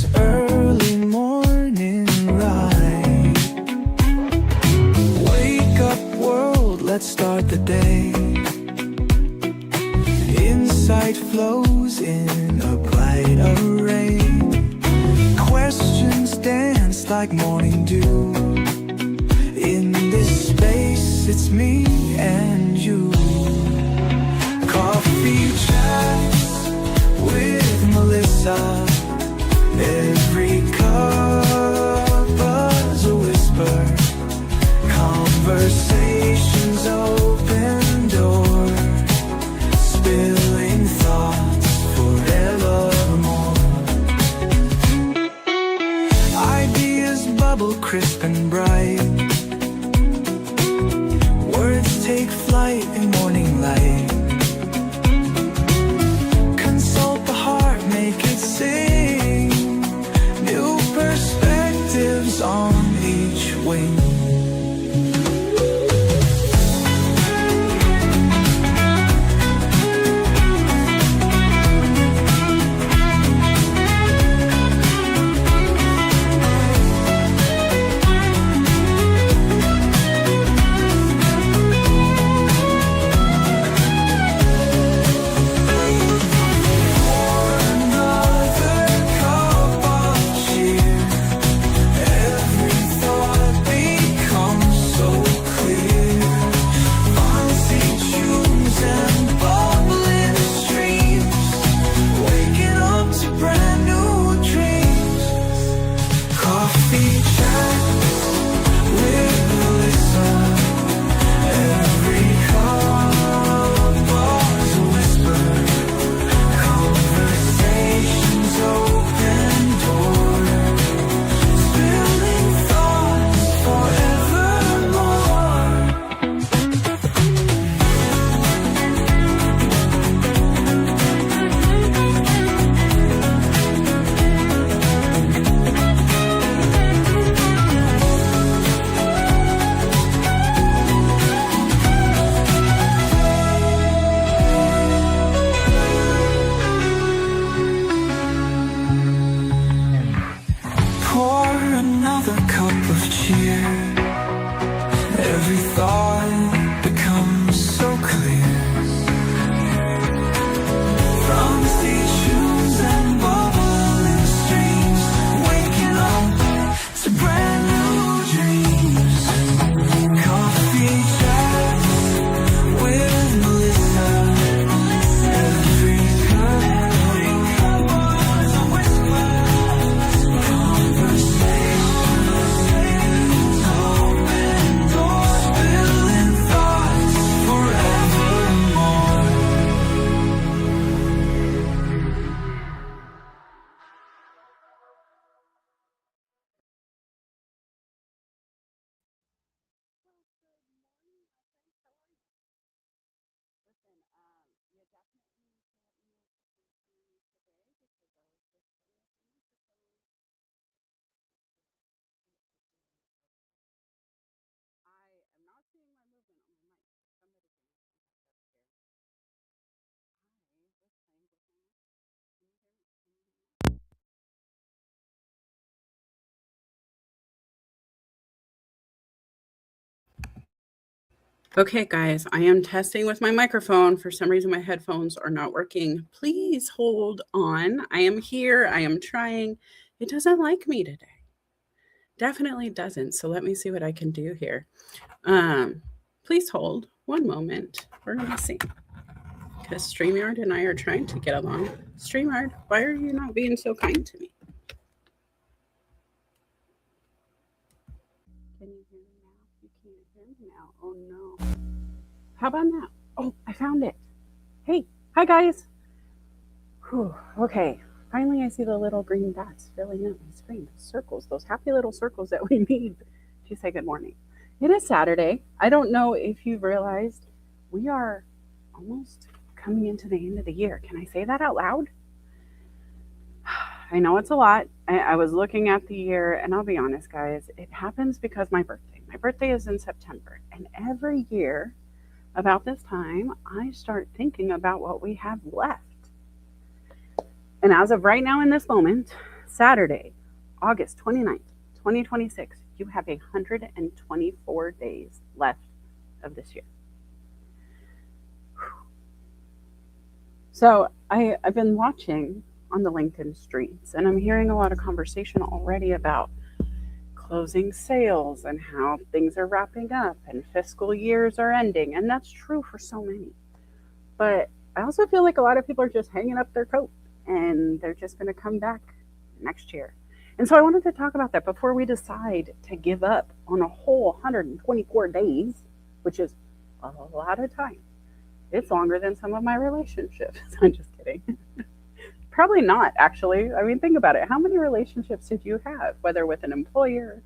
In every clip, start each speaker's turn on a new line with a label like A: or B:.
A: this early morning light. Wake up world, let's start the day. Insight flows in a bright array. Questions dance like morning dew. In this space, it's me and you. Coffee chats with Melissa. Every cup is a whisper. Conversations open door. Spilling thoughts forevermore. Ideas bubble crisp and bright. Words take flight in morning light. Consult the heart, make it sing. New perspectives on each wing. Another cup of cheer. Every thought becomes so clear. From stations and bubbling streams, waking up to brand new dreams. Coffee chats with Melissa. Every cup is a whisper. Conversation.
B: Okay, guys, I am testing with my microphone. For some reason, my headphones are not working. Please hold on. I am here. I am trying. It doesn't like me today. Definitely doesn't. So let me see what I can do here. Please hold one moment. We're going to see. Because StreamYard and I are trying to get along. StreamYard, why are you not being so kind to me? Can you hear me now? You can't hear me now. Oh, no. How about now? Oh, I found it. Hey, hi, guys. Whew, okay. Finally, I see the little green dots filling up my screen. Those circles, those happy little circles that we need to say good morning. It is Saturday. I don't know if you've realized we are almost coming into the end of the year. Can I say that out loud? I know it's a lot. I was looking at the year, and I'll be honest, guys, it happens because my birthday is in September. And every year about this time, I start thinking about what we have left. And as of right now in this moment, Saturday, August 29th, 2026, you have 124 days left of this year. So I've been watching on the LinkedIn streets, and I'm hearing a lot of conversation already about closing sales and how things are wrapping up and fiscal years are ending. And that's true for so many. But I also feel like a lot of people are just hanging up their coat and they're just going to come back next year. And so I wanted to talk about that before we decide to give up on a whole 124 days, which is a lot of time. It's longer than some of my relationships. I'm just kidding. Probably not, actually. I mean, think about it. How many relationships did you have, whether with an employer,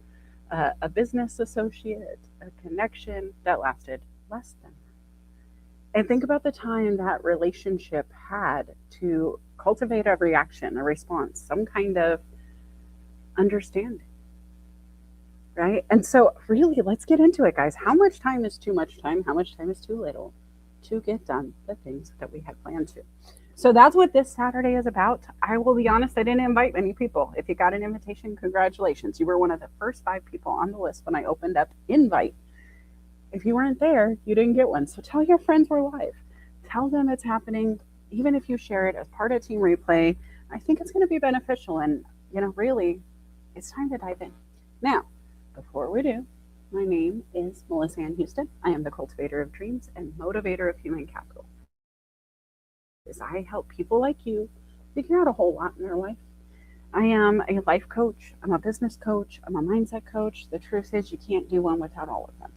B: a business associate, a connection that lasted less than that? And think about the time that relationship had to cultivate a reaction, a response, some kind of understanding, right? And so, really, let's get into it, guys. How much time is too much time? How much time is too little to get done the things that we had planned to? So that's what this Saturday is about. I will be honest, I didn't invite many people. If you got an invitation, congratulations. You were one of the first 5 people on the list when I opened up invite. If you weren't there, you didn't get one. So tell your friends we're live. Tell them it's happening. Even if you share it as part of Team Replay, I think it's going to be beneficial. And, really, it's time to dive in. Now, before we do, my name is Melissa Ann Houston. I am the cultivator of dreams and motivator of human capital. I help people like you figure out a whole lot in their life. I am a life coach. I'm a business coach. I'm a mindset coach. The truth is you can't do one without all of them.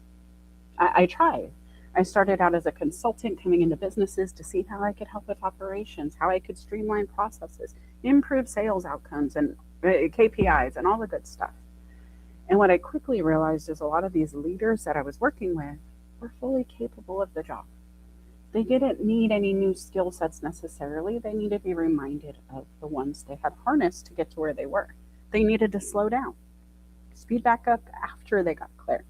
B: I tried. I started out as a consultant coming into businesses to see how I could help with operations, how I could streamline processes, improve sales outcomes and KPIs and all the good stuff. And what I quickly realized is a lot of these leaders that I was working with were fully capable of the job. They didn't need any new skill sets necessarily. They needed to be reminded of the ones they had harnessed to get to where they were. They needed to slow down, speed back up after they got clarity.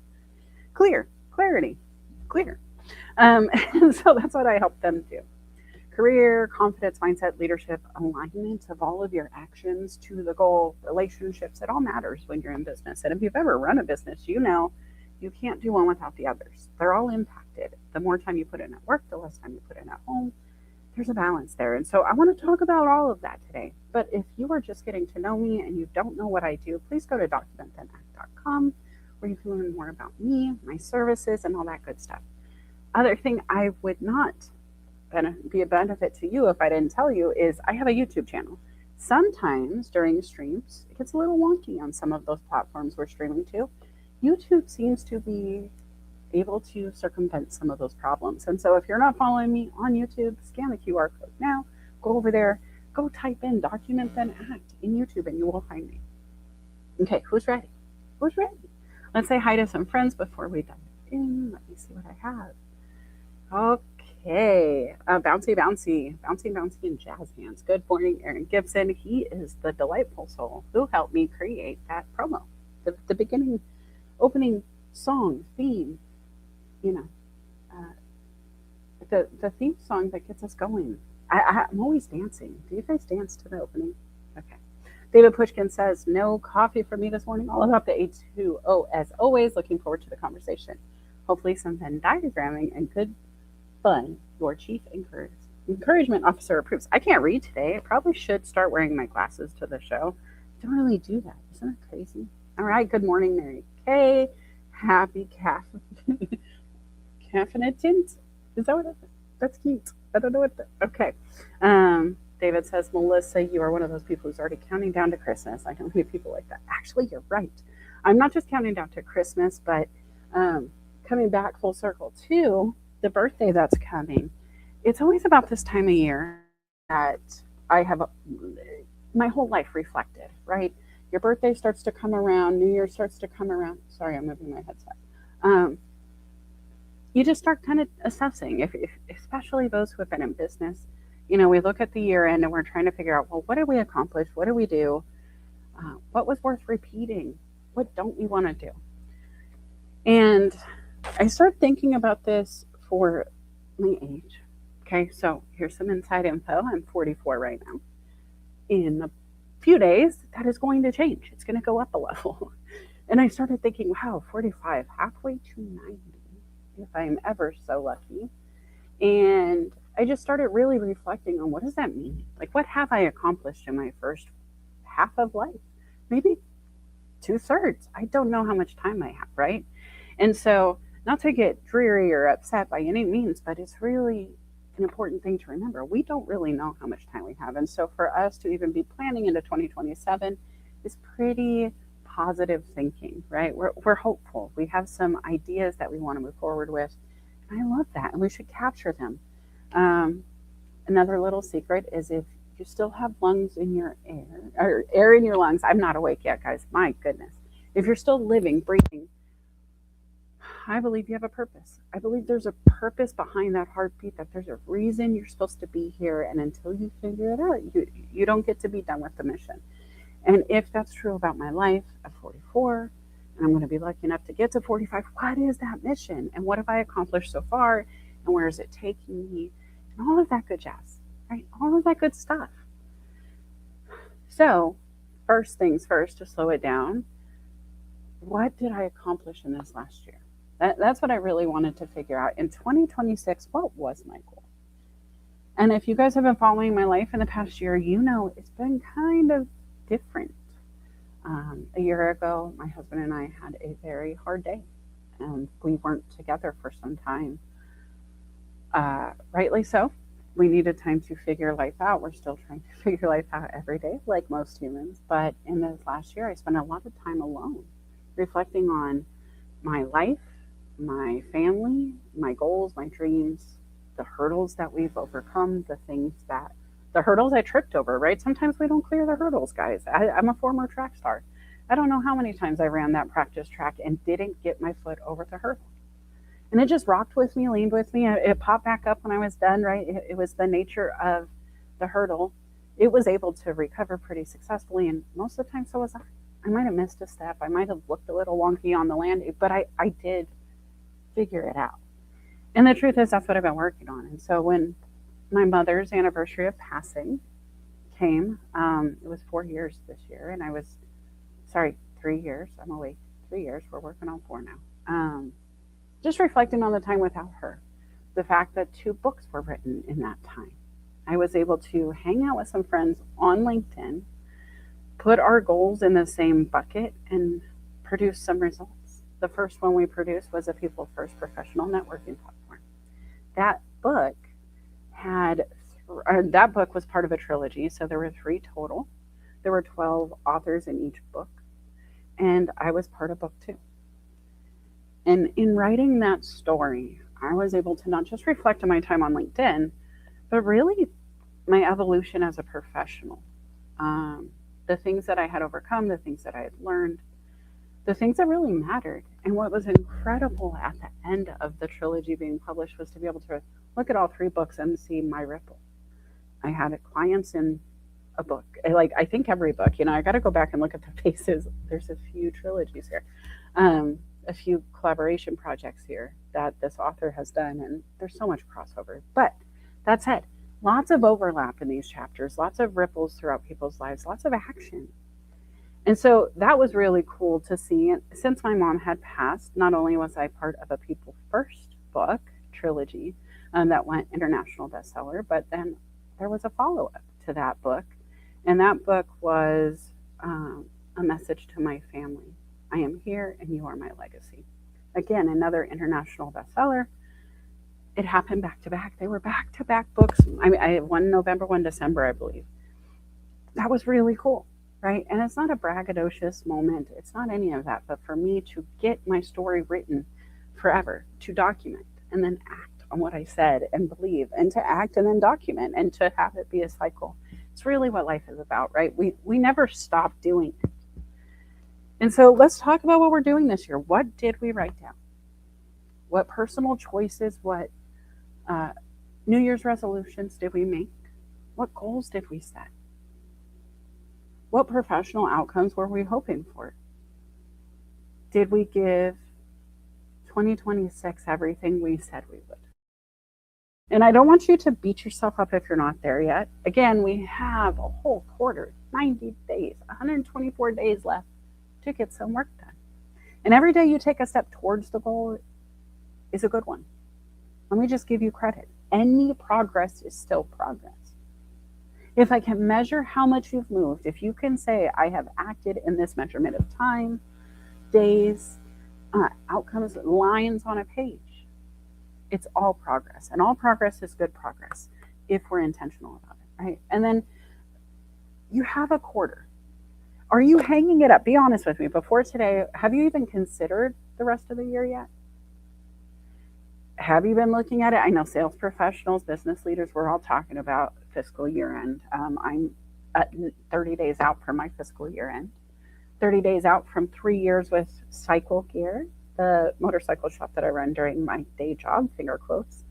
B: And so that's what I help them do. Career, confidence, mindset, leadership, alignment of all of your actions to the goal, relationships, it all matters when you're in business. And if you've ever run a business, you know you can't do one without the others. They're all impacted. The more time you put in at work, the less time you put in at home. There's a balance there. And so I want to talk about all of that today. But if you are just getting to know me and you don't know what I do, please go to documentthenact.com where you can learn more about me, my services, and all that good stuff. Other thing I would not be a benefit to you if I didn't tell you is I have a YouTube channel. Sometimes during streams, it gets a little wonky on some of those platforms we're streaming to. YouTube seems to be able to circumvent some of those problems. And so if you're not following me on YouTube, scan the QR code now, go over there, go type in Document Then Act in YouTube and you will find me. Okay, who's ready? Who's ready? Let's say hi to some friends before we dive in. Let me see what I have. Okay, bouncy, and jazz hands. Good morning, Aaron Gibson. He is the delightful soul who helped me create that promo, the beginning, opening song, theme, the theme song that gets us going. I'm always dancing. Do you guys dance to the opening? Okay. David Pushkin says, no coffee for me this morning. All about the H2O as always. Looking forward to the conversation. Hopefully some Venn diagramming and good fun. Your chief encouragement officer approves. I can't read today. I probably should start wearing my glasses to the show. I don't really do that. Isn't that crazy? All right. Good morning, Mary Kay. Happy caffeinatant. Is that what it is? That's cute. I don't know what okay. David says, Melissa, you are one of those people who's already counting down to Christmas. I don't meet people like that. Actually, you're right. I'm not just counting down to Christmas, but coming back full circle to the birthday that's coming. It's always about this time of year that I have my whole life reflected, right? Your birthday starts to come around, New Year starts to come around. Sorry, I'm moving my headset. You just start kind of assessing, if especially those who have been in business. We look at the year end and we're trying to figure out, well, what did we accomplish? What did we do? What was worth repeating? What don't we want to do? And I started thinking about this for my age. Okay, so here's some inside info. I'm 44 right now. In few days, that is going to change. It's going to go up a level. And I started thinking, wow, 45, halfway to 90, if I'm ever so lucky. And I just started really reflecting on what does that mean? Like, what have I accomplished in my first half of life? Maybe 2/3. I don't know how much time I have, right? And so, not to get dreary or upset by any means, but it's really an important thing to remember. We don't really know how much time we have. And so, for us to even be planning into 2027 is pretty positive thinking, right? We're hopeful. We have some ideas that we want to move forward with. And I love that. And we should capture them. Um, Another little secret is if you still have lungs in your air, or air in your lungs, I'm not awake yet, guys. My goodness. If you're still living, breathing, I believe you have a purpose. I believe there's a purpose behind that heartbeat, that there's a reason you're supposed to be here. And until you figure it out, you don't get to be done with the mission. And if that's true about my life at 44, and I'm going to be lucky enough to get to 45, what is that mission? And what have I accomplished so far? And where is it taking me? And all of that good jazz, right? All of that good stuff. So, first things first, to slow it down, what did I accomplish in this last year? That's what I really wanted to figure out. In 2026, what was my goal? And if you guys have been following my life in the past year, you know it's been kind of different. A year ago, my husband and I had a very hard day, and we weren't together for some time. Rightly so. We needed time to figure life out. We're still trying to figure life out every day, like most humans. But in this last year, I spent a lot of time alone, reflecting on my life, my family, my goals, my dreams, the hurdles that we've overcome, the hurdles I tripped over, right? Sometimes we don't clear the hurdles, guys. I'm a former track star. I don't know how many times I ran that practice track and didn't get my foot over the hurdle. And it just rocked with me, leaned with me. It popped back up when I was done, right? It was the nature of the hurdle. It was able to recover pretty successfully, and most of the time, so was I. I might have missed a step. I might have looked a little wonky on the land, but I did figure it out. And the truth is, that's what I've been working on. And so when my mother's anniversary of passing came, it was 4 years this year, and I was, sorry, 3 years. I'm awake. 3 years. We're working on four now. Just reflecting on the time without her, the fact that 2 books were written in that time. I was able to hang out with some friends on LinkedIn, put our goals in the same bucket, and produce some results. The first one we produced was a People First Professional Networking Platform. That book that book was part of a trilogy, so there were 3 total. There were 12 authors in each book, and I was part of book 2. And in writing that story, I was able to not just reflect on my time on LinkedIn, but really my evolution as a professional. The things that I had overcome, the things that I had learned, the things that really mattered. And what was incredible at the end of the trilogy being published was to be able to look at all 3 books and see my ripple. I had clients in a book, like I think every book, I got to go back and look at the faces. There's a few trilogies here. A few collaboration projects here that this author has done, and there's so much crossover. But that said, lots of overlap in these chapters, lots of ripples throughout people's lives, lots of action. And so that was really cool to see. And since my mom had passed, not only was I part of a People First book trilogy that went international bestseller, but then there was a follow-up to that book. And that book was a message to my family. I am here and you are my legacy. Again, another international bestseller. It happened back to back. They were back to back books. I one November, one December, I believe. That was really cool, right? And it's not a braggadocious moment. It's not any of that. But for me to get my story written forever, to document and then act on what I said and believe, and to act and then document, and to have it be a cycle. It's really what life is about, right? We never stop doing it. And so let's talk about what we're doing this year. What did we write down? What personal choices, what New Year's resolutions did we make? What goals did we set? What professional outcomes were we hoping for? Did we give 2026 everything we said we would? And I don't want you to beat yourself up if you're not there yet. Again, we have a whole quarter, 90 days, 124 days left to get some work done. And every day you take a step towards the goal is a good one. Let me just give you credit. Any progress is still progress. If I can measure how much you've moved, if you can say, I have acted in this measurement of time, days, outcomes, lines on a page, it's all progress. And all progress is good progress if we're intentional about it, right? And then you have a quarter. Are you hanging it up? Be honest with me. Before today, have you even considered the rest of the year yet? Have you been looking at it? I know sales professionals, business leaders, we're all talking about fiscal year end. I'm at 30 days out from my fiscal year end, 30 days out from 3 years with Cycle Gear, the motorcycle shop that I run during my day job, finger quotes.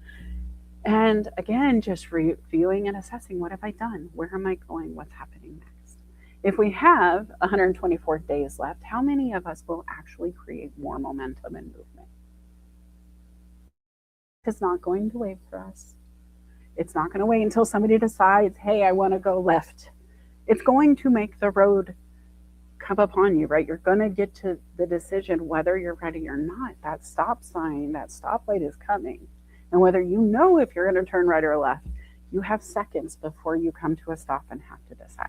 B: And again, just reviewing and assessing, what have I done? Where am I going? What's happening next? If we have 124 days left, how many of us will actually create more momentum and movement? It's not going to wait for us. It's not going to wait until somebody decides, hey, I want to go left. It's going to make the road come upon you, right? You're going to get to the decision whether you're ready or not. That stop sign, that stoplight is coming. And whether you know if you're going to turn right or left, you have seconds before you come to a stop and have to decide.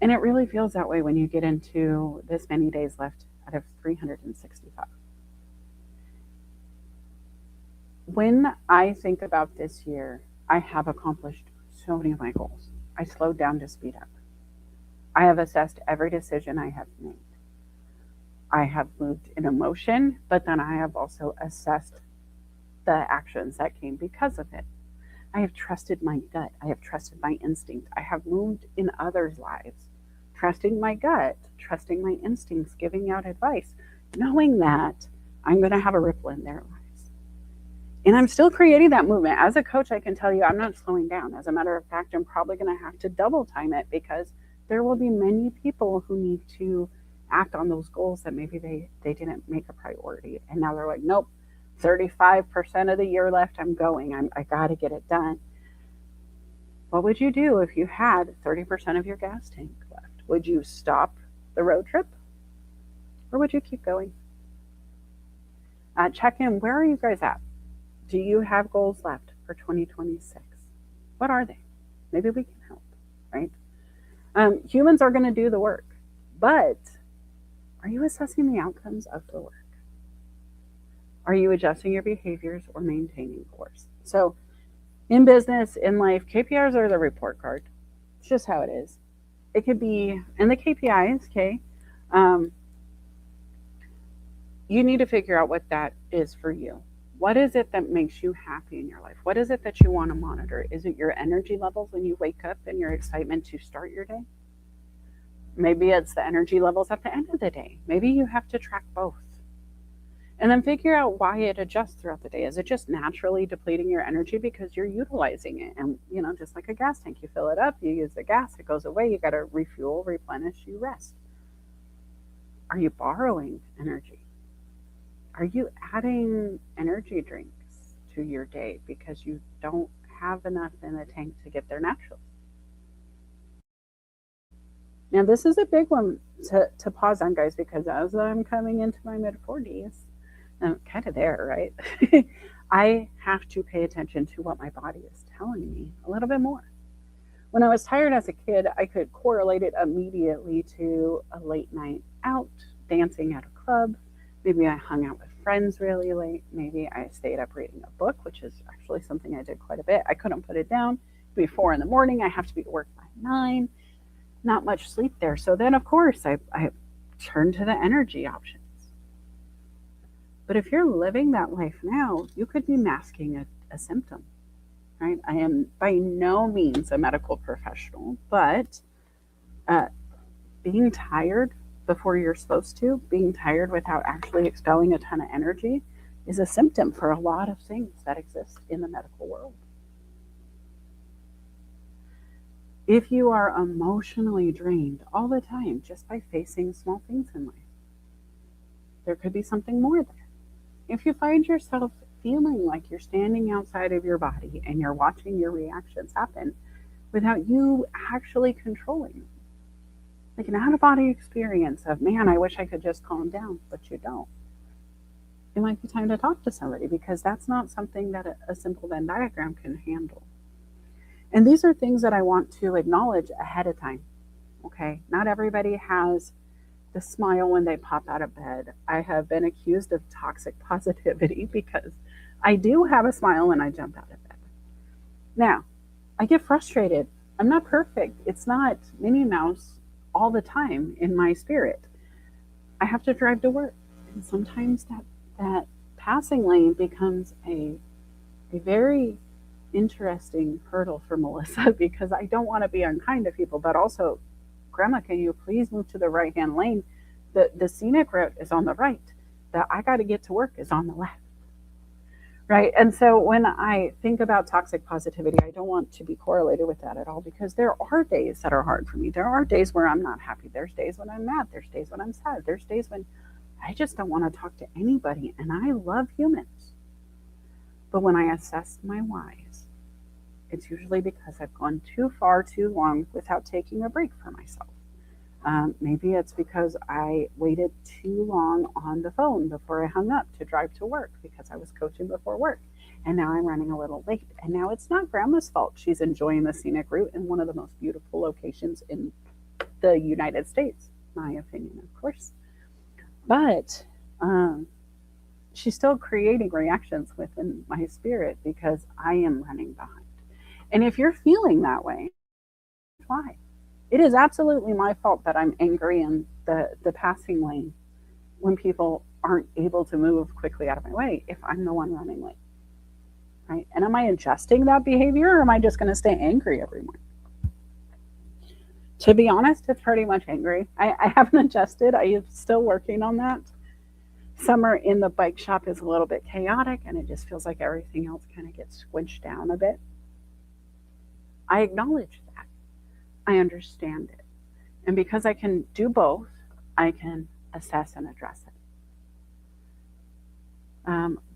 B: And it really feels that way when you get into this many days left out of 365. When I think about this year, I have accomplished so many of my goals. I slowed down to speed up. I have assessed every decision I have made. I have moved in emotion, but then I have also assessed the actions that came because of it. I have trusted my gut. I have trusted my instinct. I have moved in others' lives, trusting my gut, trusting my instincts, giving out advice, knowing that I'm going to have a ripple in their lives. And I'm still creating that movement. As a coach, I can tell you I'm not slowing down. As a matter of fact, I'm probably going to have to double time it because there will be many people who need to act on those goals that maybe they didn't make a priority. And now they're like, nope, 35% of the year left, I'm going. I got to get it done. What would you do if you had 30% of your gas tank left? Would you stop the road trip or would you keep going? Check in. Where are you guys at? Do you have goals left for 2026? What are they? Maybe we can help, right? Humans are going to do the work, but are you assessing the outcomes of the work? Are you adjusting your behaviors or maintaining course? So in business, in life, KPIs are the report card. It's just how it is. It could be, and the KPIs, okay, you need to figure out what that is for you. What is it that makes you happy in your life? What is it that you want to monitor? Is it your energy levels when you wake up and your excitement to start your day? Maybe it's the energy levels at the end of the day. Maybe you have to track both. And then figure out why it adjusts throughout the day. Is it just naturally depleting your energy because you're utilizing it? And, just like a gas tank, you fill it up, you use the gas, it goes away, you got to refuel, replenish, you rest. Are you borrowing energy? Are you adding energy drinks to your day because you don't have enough in the tank to get there naturally? Now, this is a big one to pause on, guys, because as I'm coming into my mid-40s, I'm kind of there, right? I have to pay attention to what my body is telling me a little bit more. When I was tired as a kid, I could correlate it immediately to a late night out, dancing at a club. Maybe I hung out with friends really late. Maybe I stayed up reading a book, which is actually something I did quite a bit. I couldn't put it down. It'd be 4 a.m. I have to be at work by 9. Not much sleep there. So then, of course, I turned to the energy options. But if you're living that life now, you could be masking a symptom, right? I am by no means a medical professional, but being tired before you're supposed to, being tired without actually expelling a ton of energy is a symptom for a lot of things that exist in the medical world. If you are emotionally drained all the time just by facing small things in life, there could be something more there. If you find yourself feeling like you're standing outside of your body and you're watching your reactions happen without you actually controlling them. Like an out of body experience of, man, I wish I could just calm down, but you don't. It might be time to talk to somebody because that's not something that a simple Venn diagram can handle. And these are things that I want to acknowledge ahead of time. Okay. Not everybody has the smile when they pop out of bed. I have been accused of toxic positivity because I do have a smile when I jump out of bed. Now, I get frustrated. I'm not perfect. It's not Minnie Mouse all the time in my spirit. I have to drive to work. And sometimes that passing lane becomes a very interesting hurdle for Melissa because I don't want to be unkind to people, but also, Grandma, can you please move to the right hand lane? The scenic route is on the right. The I got to get to work is on the left. Right. And so when I think about toxic positivity, I don't want to be correlated with that at all because there are days that are hard for me. There are days where I'm not happy. There's days when I'm mad. There's days when I'm sad. There's days when I just don't want to talk to anybody. And I love humans. But when I assess my whys, it's usually because I've gone too far too long without taking a break for myself. Maybe it's because I waited too long on the phone before I hung up to drive to work because I was coaching before work. And now I'm running a little late. And now it's not Grandma's fault. She's enjoying the scenic route in one of the most beautiful locations in the United States, my opinion, of course. But she's still creating reactions within my spirit because I am running behind. And if you're feeling that way, why? It is absolutely my fault that I'm angry in the passing lane when people aren't able to move quickly out of my way if I'm the one running late. Right? And am I adjusting that behavior or am I just going to stay angry every morning? To be honest, it's pretty much angry. I haven't adjusted. I am still working on that. Summer in the bike shop is a little bit chaotic and it just feels like everything else kind of gets squinched down a bit. I acknowledge that. I understand it. And because I can do both, I can assess and address it.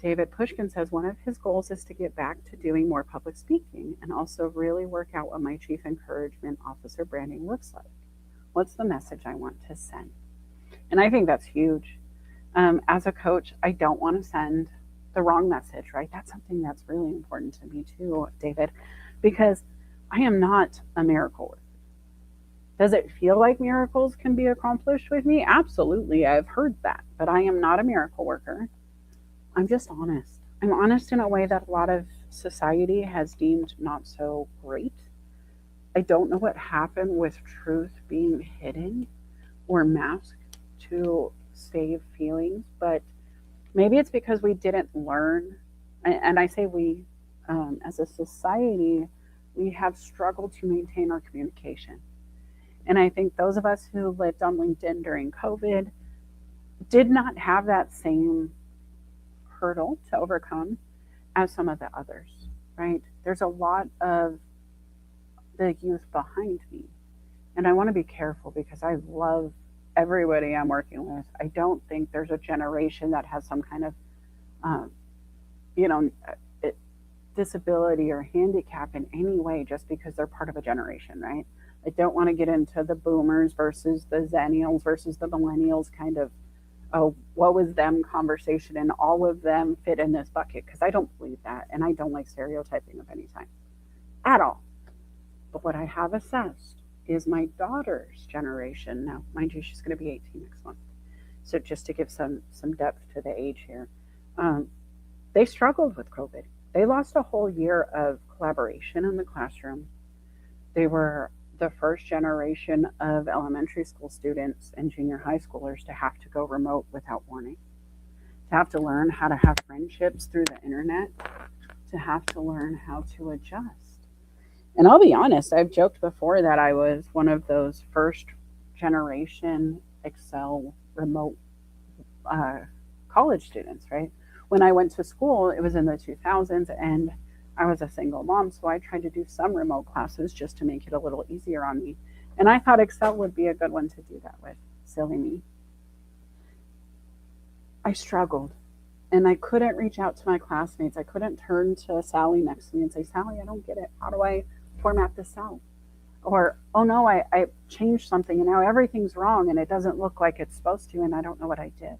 B: David Pushkin says one of his goals is to get back to doing more public speaking and also really work out what my chief encouragement officer branding looks like. What's the message I want to send? And I think that's huge. As a coach, I don't want to send the wrong message, right? That's something that's really important to me too, David, because I am not a miracle worker. Does it feel like miracles can be accomplished with me? Absolutely. I've heard that, but I am not a miracle worker. I'm just honest. I'm honest in a way that a lot of society has deemed not so great. I don't know what happened with truth being hidden or masked to save feelings, but maybe it's because we didn't learn. And I say we, as a society, we have struggled to maintain our communication. And I think those of us who lived on LinkedIn during COVID did not have that same hurdle to overcome as some of the others, right? There's a lot of the youth behind me. And I want to be careful because I love everybody I'm working with. I don't think there's a generation that has some kind of, you know, disability or handicap in any way just because they're part of a generation, right? I don't want to get into the boomers versus the zennials versus the millennials kind of, oh, what was them conversation and all of them fit in this bucket because I don't believe that and I don't like stereotyping of any time at all. But what I have assessed is my daughter's generation. Now, mind you, she's going to be 18 next month. So just to give some depth to the age here, they struggled with COVID. They lost a whole year of collaboration in the classroom. They were the first generation of elementary school students and junior high schoolers to have to go remote without warning, to have to learn how to have friendships through the internet, to have to learn how to adjust. And I'll be honest, I've joked before that I was one of those first generation Excel remote college students, right? When I went to school, it was in the 2000s and I was a single mom, so I tried to do some remote classes just to make it a little easier on me. And I thought Excel would be a good one to do that with. Silly me. I struggled. And I couldn't reach out to my classmates. I couldn't turn to Sally next to me and say, Sally, I don't get it. How do I format this cell? Or, oh no, I changed something and now everything's wrong and it doesn't look like it's supposed to and I don't know what I did.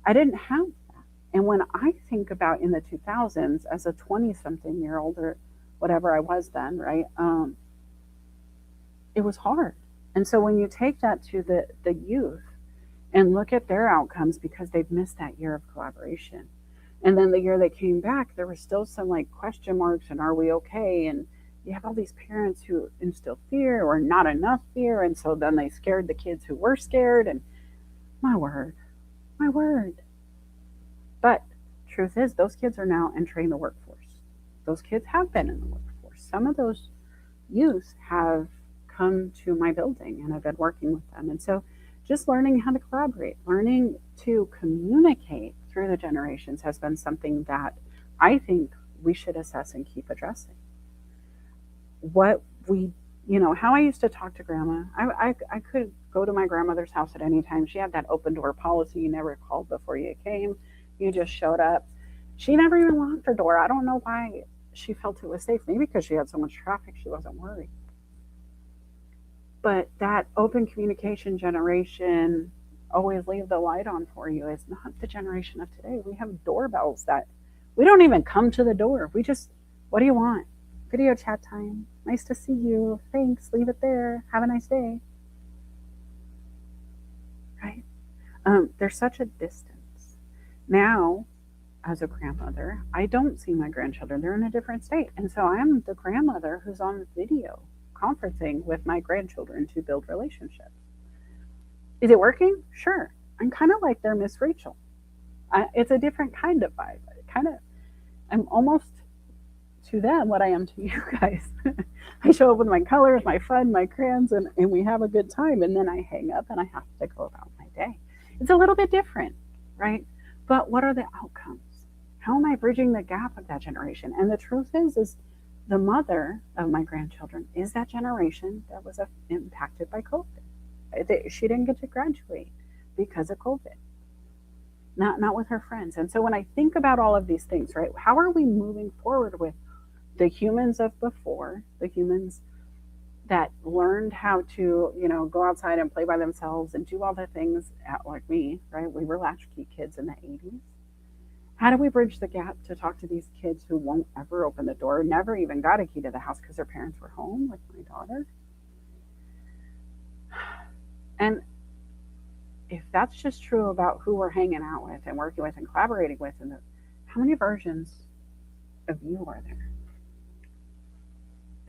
B: I didn't have that. And when I think about in the 2000s as a 20-something year old or whatever I was then, right, it was hard. And so when you take that to the youth and look at their outcomes because they've missed that year of collaboration. And then the year they came back, there were still some like question marks and are we okay? And you have all these parents who instill fear or not enough fear. And so then they scared the kids who were scared. And my word, my word. But truth is, those kids are now entering the workforce. Those kids have been in the workforce. Some of those youth have come to my building and I've been working with them. And so just learning how to collaborate, learning to communicate through the generations has been something that I think we should assess and keep addressing. What we, how I used to talk to grandma, I could go to my grandmother's house at any time. She had that open door policy. You never called before you came. You just showed up. She never even locked her door. I don't know why she felt it was safe. Maybe because she had so much traffic, she wasn't worried. But that open communication generation, always leave the light on for you, is not the generation of today. We have doorbells that we don't even come to the door. We just, what do you want? Video chat time. Nice to see you. Thanks. Leave it there. Have a nice day. Right? There's such a distance. Now, as a grandmother, I don't see my grandchildren. They're in a different state. And so I'm the grandmother who's on video conferencing with my grandchildren to build relationships. Is it working? Sure. I'm kind of like their Miss Rachel. It's a different kind of vibe. I'm almost to them what I am to you guys. I show up with my colors, my fun, my crayons, and we have a good time. And then I hang up and I have to go about my day. It's a little bit different, right? But what are the outcomes? How am I bridging the gap of that generation? And the truth is the mother of my grandchildren is that generation that was impacted by COVID. She didn't get to graduate because of COVID, not with her friends. And so when I think about all of these things, right, how are we moving forward with the humans of before, the humans that learned how to, go outside and play by themselves and do all the things like me, right? We were latchkey kids in the 80s. How do we bridge the gap to talk to these kids who won't ever open the door, never even got a key to the house because their parents were home, like my daughter? And if that's just true about who we're hanging out with and working with and collaborating with, and how many versions of you are there?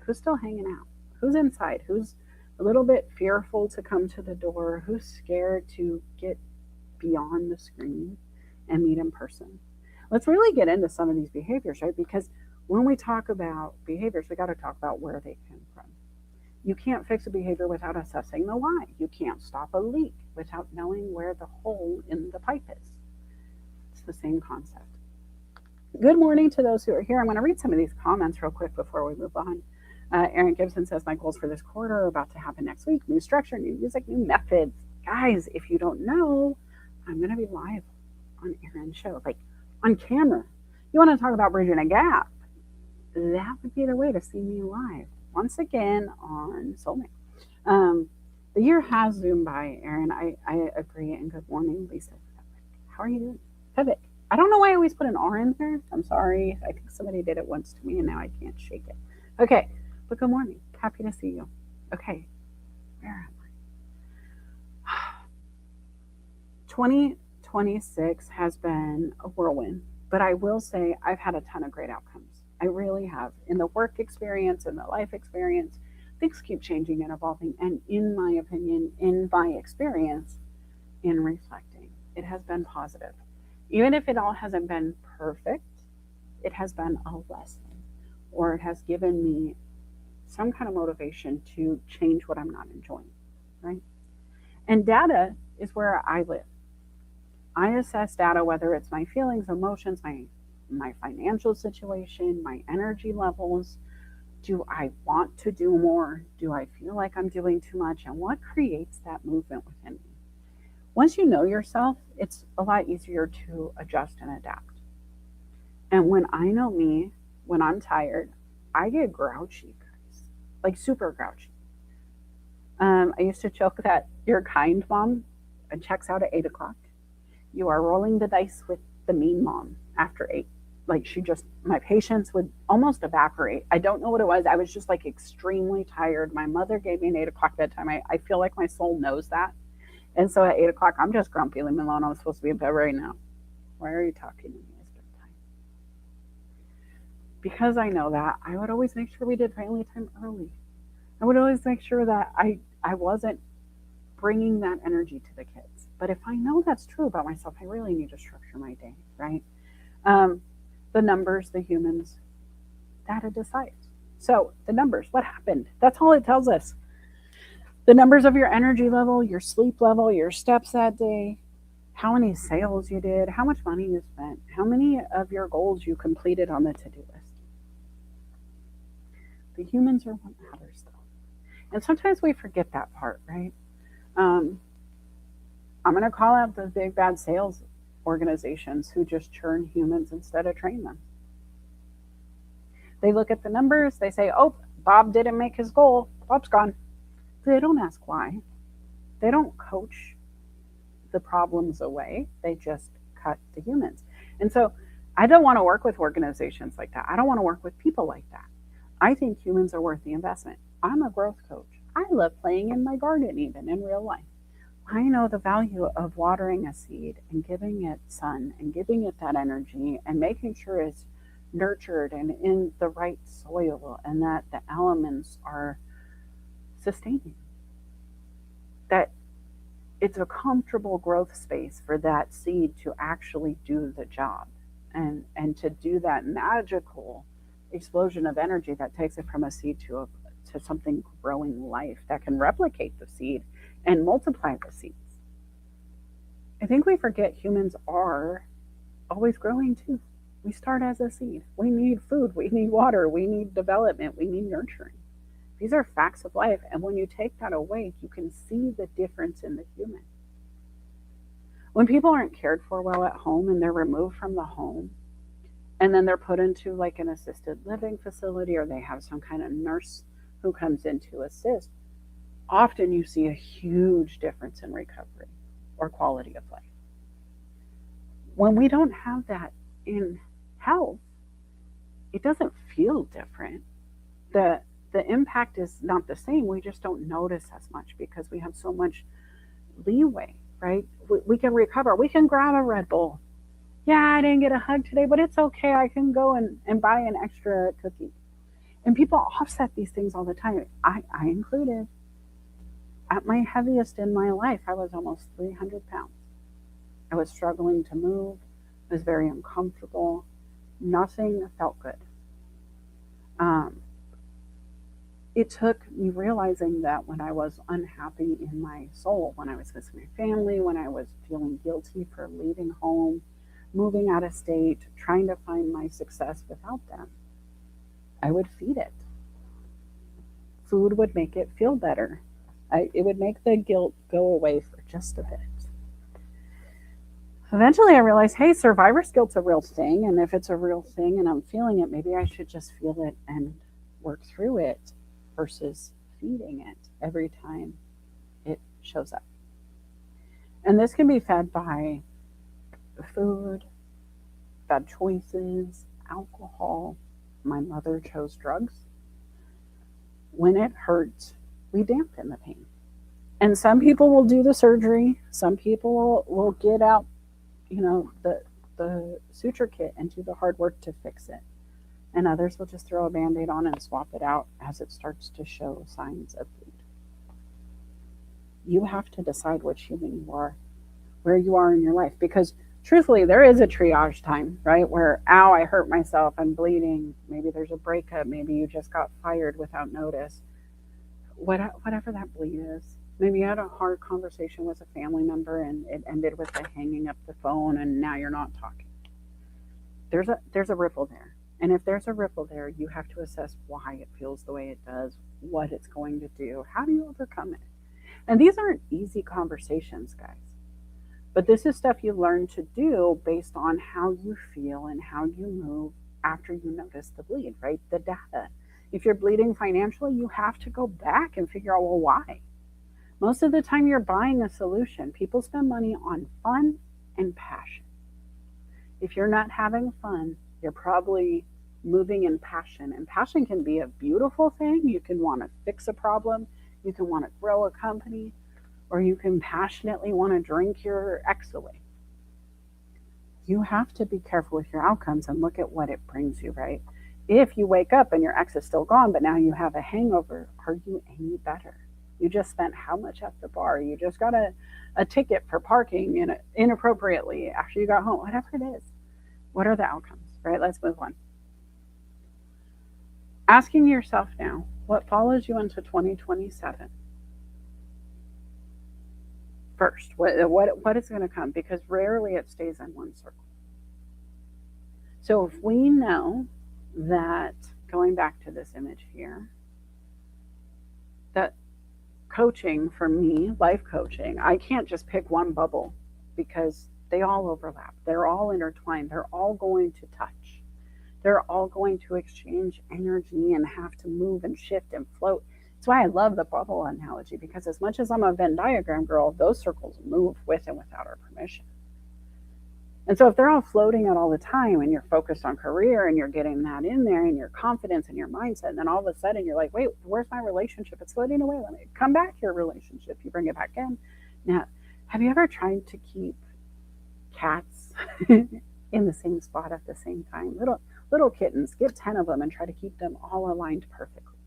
B: Who's still hanging out? Who's inside? Who's a little bit fearful to come to the door? Who's scared to get beyond the screen and meet in person? Let's really get into some of these behaviors, right? Because when we talk about behaviors, we got to talk about where they came from. You can't fix a behavior without assessing the why. You can't stop a leak without knowing where the hole in the pipe is. It's the same concept. Good morning to those who are here. I'm going to read some of these comments real quick before we move on. Aaron Gibson says, my goals for this quarter are about to happen next week. New structure, new music, new methods. Guys, if you don't know, I'm going to be live on Aaron's show, like on camera. You want to talk about bridging a gap? That would be the way to see me live. Once again on Soulmate. The year has zoomed by, Aaron. I agree. And good morning, Lisa. How are you doing? Pivot. I don't know why I always put an R in there. I'm sorry. I think somebody did it once to me and now I can't shake it. Okay. But good morning. Happy to see you. Okay. Where am I? 2026 has been a whirlwind, but I will say I've had a ton of great outcomes. I really have. In the work experience, in the life experience, things keep changing and evolving. And in my opinion, in my experience, in reflecting, it has been positive. Even if it all hasn't been perfect, it has been a lesson, or it has given me some kind of motivation to change what I'm not enjoying, right? And data is where I live. I assess data, whether it's my feelings, emotions, my financial situation, my energy levels. Do I want to do more? Do I feel like I'm doing too much? And what creates that movement within me? Once you know yourself, it's a lot easier to adjust and adapt. And when I know me, when I'm tired, I get grouchy, guys, like super grouchy. I used to joke that your kind mom checks out at 8 o'clock. You are rolling the dice with the mean mom after 8. Like she just, my patience would almost evaporate. I don't know what it was. I was just like extremely tired. My mother gave me an 8 o'clock bedtime. I feel like my soul knows that. And so at 8 o'clock, I'm just grumpy. Leave me alone. I'm supposed to be in bed right now. Why are you talking to me? It's bedtime. Because I know that, I would always make sure we did family time early. I would always make sure that I wasn't bringing that energy to the kids. But if I know that's true about myself, I really need to structure my day, right? Um, the numbers, the humans, data decides. So the numbers, what happened? That's all it tells us. The numbers of your energy level, your sleep level, your steps that day, how many sales you did, how much money you spent, how many of your goals you completed on the to-do list. The humans are what matters, though. And sometimes we forget that part, right? Um, I'm going to call out the big bad sales organizations who just churn humans instead of train them. They look at the numbers, they say, oh, Bob didn't make his goal, Bob's gone. They don't ask why. They don't coach the problems away, they just cut the humans. And so I don't want to work with organizations like that. I don't want to work with people like that. I think humans are worth the investment. I'm a growth coach. I love playing in my garden, even in real life. I know the value of watering a seed and giving it sun and giving it that energy and making sure it's nurtured and in the right soil and that the elements are sustaining. That it's a comfortable growth space for that seed to actually do the job and to do that magical explosion of energy that takes it from a seed to something growing life that can replicate the seed and multiply the seeds. I think we forget humans are always growing too. We start as a seed. We need food, we need water, we need development, we need nurturing. These are facts of life. And when you take that away, you can see the difference in the human. When people aren't cared for well at home and they're removed from the home, and then they're put into like an assisted living facility or they have some kind of nurse who comes in to assist, often you see a huge difference in recovery or quality of life. When we don't have that in health, it doesn't feel different. The impact is not the same. We just don't notice as much because we have so much leeway, right? We can recover. We can grab a Red Bull. Yeah, I didn't get a hug today, but it's okay. I can go and buy an extra cookie. And people offset these things all the time. I included. At my heaviest in my life, I was almost 300 pounds. I was struggling to move. I was very uncomfortable. Nothing felt good. It took me realizing that when I was unhappy in my soul, when I was missing my family, when I was feeling guilty for leaving home, moving out of state, trying to find my success without them, I would feed it. Food would make it feel better. It would make the guilt go away for just a bit. Eventually, I realized, hey, survivor's guilt's a real thing. And if it's a real thing and I'm feeling it, maybe I should just feel it and work through it versus feeding it every time it shows up. And this can be fed by food, bad choices, alcohol. My mother chose drugs. When it hurts, we dampen the pain. And some people will do the surgery. Some people will get out, the suture kit and do the hard work to fix it. And others will just throw a Band-Aid on and swap it out as it starts to show signs of bleed. You have to decide which human you are, where you are in your life. Because truthfully, there is a triage time, right? Where, ow, I hurt myself, I'm bleeding. Maybe there's a breakup. Maybe you just got fired without notice. Whatever that bleed is. Maybe you had a hard conversation with a family member and it ended with the hanging up the phone and now you're not talking. There's a ripple there. And if there's a ripple there, you have to assess why it feels the way it does, what it's going to do, how do you overcome it? And these aren't easy conversations, guys. But this is stuff you learn to do based on how you feel and how you move after you notice the bleed, right? The data. If you're bleeding financially, you have to go back and figure out, well, why? Most of the time, you're buying a solution. People spend money on fun and passion. If you're not having fun, you're probably moving in passion. And passion can be a beautiful thing. You can want to fix a problem, you can want to grow a company, or you can passionately want to drink your ex away. You have to be careful with your outcomes and look at what it brings you, right? If you wake up and your ex is still gone, but now you have a hangover, are you any better? You just spent how much at the bar? You just got a ticket for parking inappropriately after you got home, whatever it is. What are the outcomes, right? Let's move on. Asking yourself now, what follows you into 2027? First, what is going to come? Because rarely it stays in one circle. So if we know that, going back to this image here, that coaching for me, life coaching, I can't just pick one bubble because they all overlap. They're all intertwined. They're all going to touch. They're all going to exchange energy and have to move and shift and float. That's why I love the bubble analogy, because as much as I'm a Venn diagram girl, those circles move with and without our permission. And so if they're all floating out all the time and you're focused on career and you're getting that in there and your confidence and your mindset, and then all of a sudden you're like, wait, where's my relationship? It's floating away. Let me come back to your relationship. You bring it back in. Now, have you ever tried to keep cats in the same spot at the same time? Little kittens, get 10 of them and try to keep them all aligned perfectly.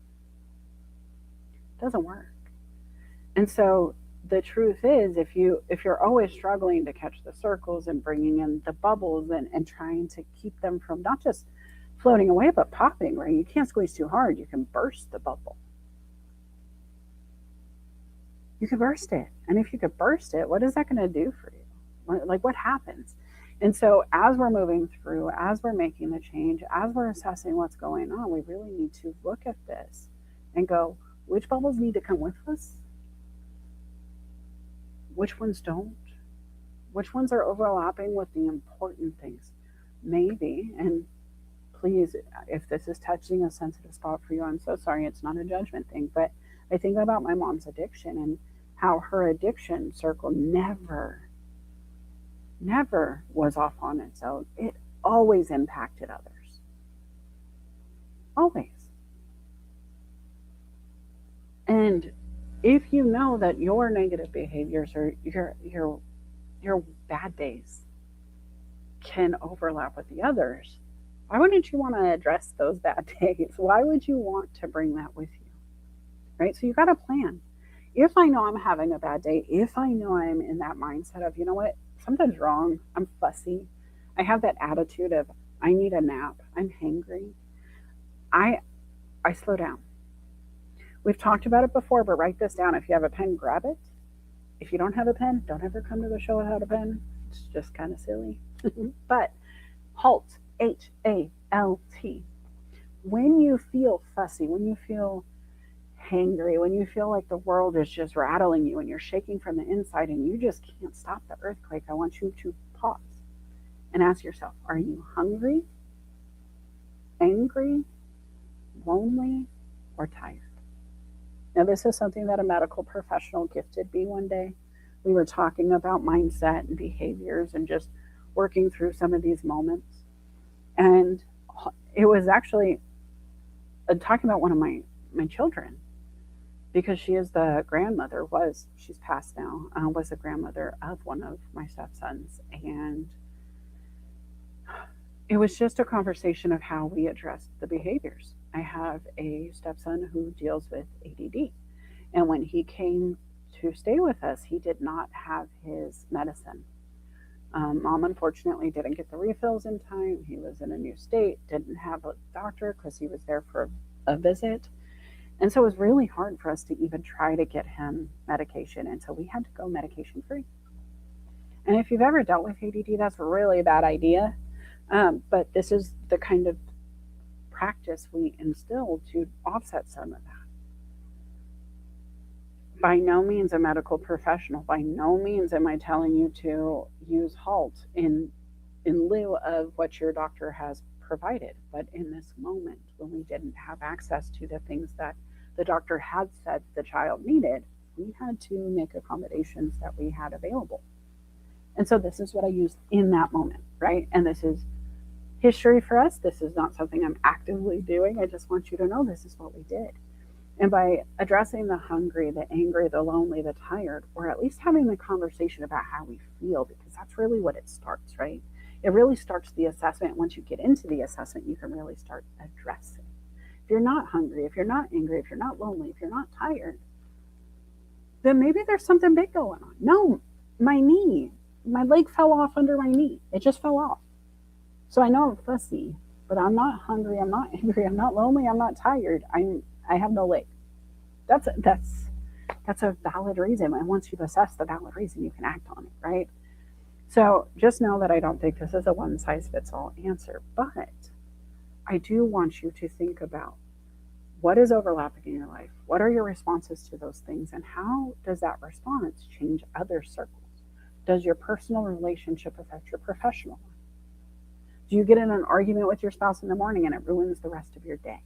B: It doesn't work. And so the truth is, if you're always struggling to catch the circles and bringing in the bubbles and trying to keep them from not just floating away but popping, right? You can't squeeze too hard. You can burst the bubble. You could burst it. And if you could burst it, what is that going to do for you? Like, what happens? And so as we're moving through, as we're making the change, as we're assessing what's going on, we really need to look at this and go, which bubbles need to come with us? Which ones don't? Which ones are overlapping with the important things? Maybe, and please, if this is touching a sensitive spot for you, I'm so sorry. It's not a judgment thing, but I think about my mom's addiction and how her addiction circle never was off on its own. It always impacted others. Always. And if you know that your negative behaviors or your bad days can overlap with the others, why wouldn't you want to address those bad days? Why would you want to bring that with you? Right? So you got to plan. If I know I'm having a bad day, if I know I'm in that mindset of, you know what, something's wrong, I'm fussy, I have that attitude of I need a nap, I'm hangry, I slow down. We've talked about it before, but write this down. If you have a pen, grab it. If you don't have a pen, don't ever come to the show without a pen. It's just kind of silly. But HALT, HALT. When you feel fussy, when you feel hangry, when you feel like the world is just rattling you and you're shaking from the inside and you just can't stop the earthquake, I want you to pause and ask yourself, are you hungry, angry, lonely, or tired? Now, this is something that a medical professional gifted me one day. We were talking about mindset and behaviors and just working through some of these moments. And it was actually talking about one of my children, because she is the grandmother, she's passed now, was the grandmother of one of my stepsons. And it was just a conversation of how we addressed the behaviors. I have a stepson who deals with ADD. And when he came to stay with us, he did not have his medicine. Mom, unfortunately, didn't get the refills in time. He was in a new state, didn't have a doctor because he was there for a visit. And so it was really hard for us to even try to get him medication. And so we had to go medication free. And if you've ever dealt with ADD, that's a really bad idea. But this is the kind of practice we instill to offset some of that. by no means a medical professional. By no means am I telling you to use HALT in lieu of what your doctor has provided. But in this moment, when we didn't have access to the things that the doctor had said the child needed, we had to make accommodations that we had available. And so this is what I used in that moment, right? And this is history for us. This is not something I'm actively doing. I just want you to know this is what we did. And by addressing the hungry, the angry, the lonely, the tired, or at least having the conversation about how we feel, because that's really what it starts, right? It really starts the assessment. Once you get into the assessment, you can really start addressing. If you're not hungry, if you're not angry, if you're not lonely, if you're not tired, then maybe there's something big going on. No, my knee, my leg fell off under my knee. It just fell off. So I know I'm fussy, but I'm not hungry, I'm not angry, I'm not lonely, I'm not tired. I have no leg. That's a valid reason. And once you've assessed the valid reason, you can act on it, right? So just know that I don't think this is a one size fits all answer, but I do want you to think about what is overlapping in your life? What are your responses to those things? And how does that response change other circles? Does your personal relationship affect your professional one? Do you get in an argument with your spouse in the morning and it ruins the rest of your day?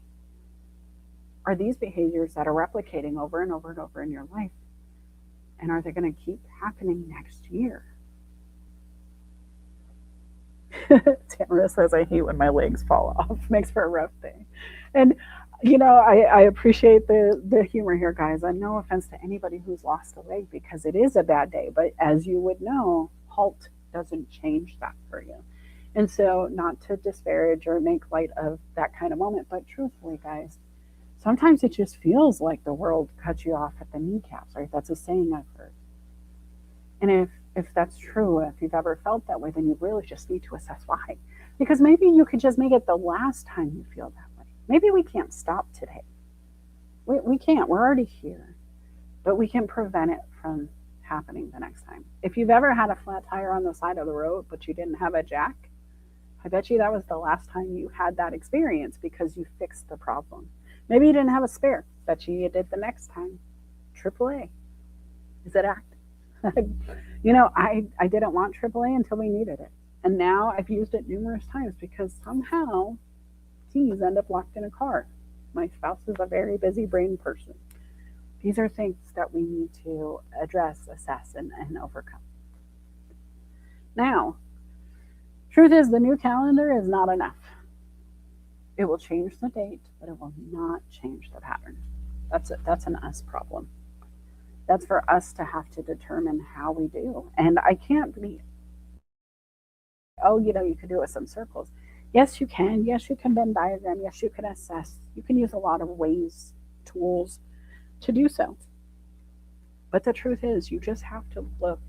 B: Are these behaviors that are replicating over and over and over in your life? And are they going to keep happening next year? Tamara says, I hate when my legs fall off. Makes for a rough day. And, I appreciate the humor here, guys. And no offense to anybody who's lost a leg, because it is a bad day. But as you would know, HALT doesn't change that for you. And so, not to disparage or make light of that kind of moment, but truthfully, guys, sometimes it just feels like the world cuts you off at the kneecaps, right? That's a saying I've heard. And if that's true, if you've ever felt that way, then you really just need to assess why. Because maybe you could just make it the last time you feel that way. Maybe we can't stop today. We can't. We're already here. But we can prevent it from happening the next time. If you've ever had a flat tire on the side of the road, but you didn't have a jack, I bet you that was the last time you had that experience because you fixed the problem. Maybe you didn't have a spare. Bet you did the next time. AAA. Is it act? I didn't want AAA until we needed it. And now I've used it numerous times because somehow keys end up locked in a car. My spouse is a very busy brain person. These are things that we need to address, assess, and overcome. Now, truth is, the new calendar is not enough. It will change the date, but it will not change the pattern. That's an us problem. That's for us to have to determine how we do. And I can't be, you could do it with some circles. Yes, you can. Yes, you can Venn diagram. Yes, you can assess. You can use a lot of ways, tools to do so. But the truth is, you just have to look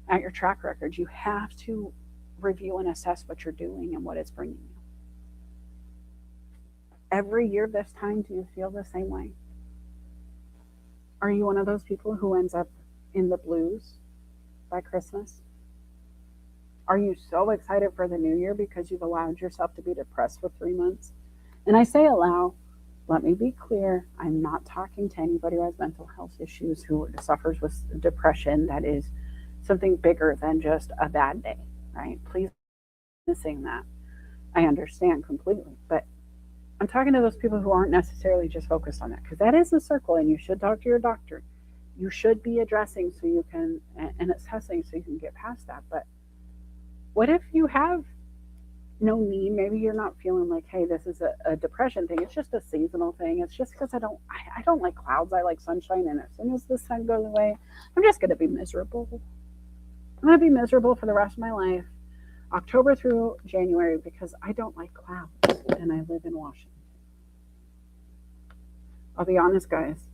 B: at your track record. You have to review and assess what you're doing and what it's bringing you. Every year this time, do you feel the same way? Are you one of those people who ends up in the blues by Christmas? Are you so excited for the new year because you've allowed yourself to be depressed for 3 months? And I say allow, let me be clear, I'm not talking to anybody who has mental health issues, who suffers with depression that is something bigger than just a bad day, right? Please, missing that. I understand completely, but I'm talking to those people who aren't necessarily just focused on that, because that is a circle, and you should talk to your doctor. You should be addressing so you can, and assessing so you can get past that. But what if you have no need? Maybe you're not feeling like, hey, this is a depression thing. It's just a seasonal thing. It's just because I don't like clouds. I like sunshine, and as soon as the sun goes away, I'm just going to be miserable. I'm going to be miserable for the rest of my life, October through January, because I don't like clouds, and I live in Washington. I'll be honest, guys,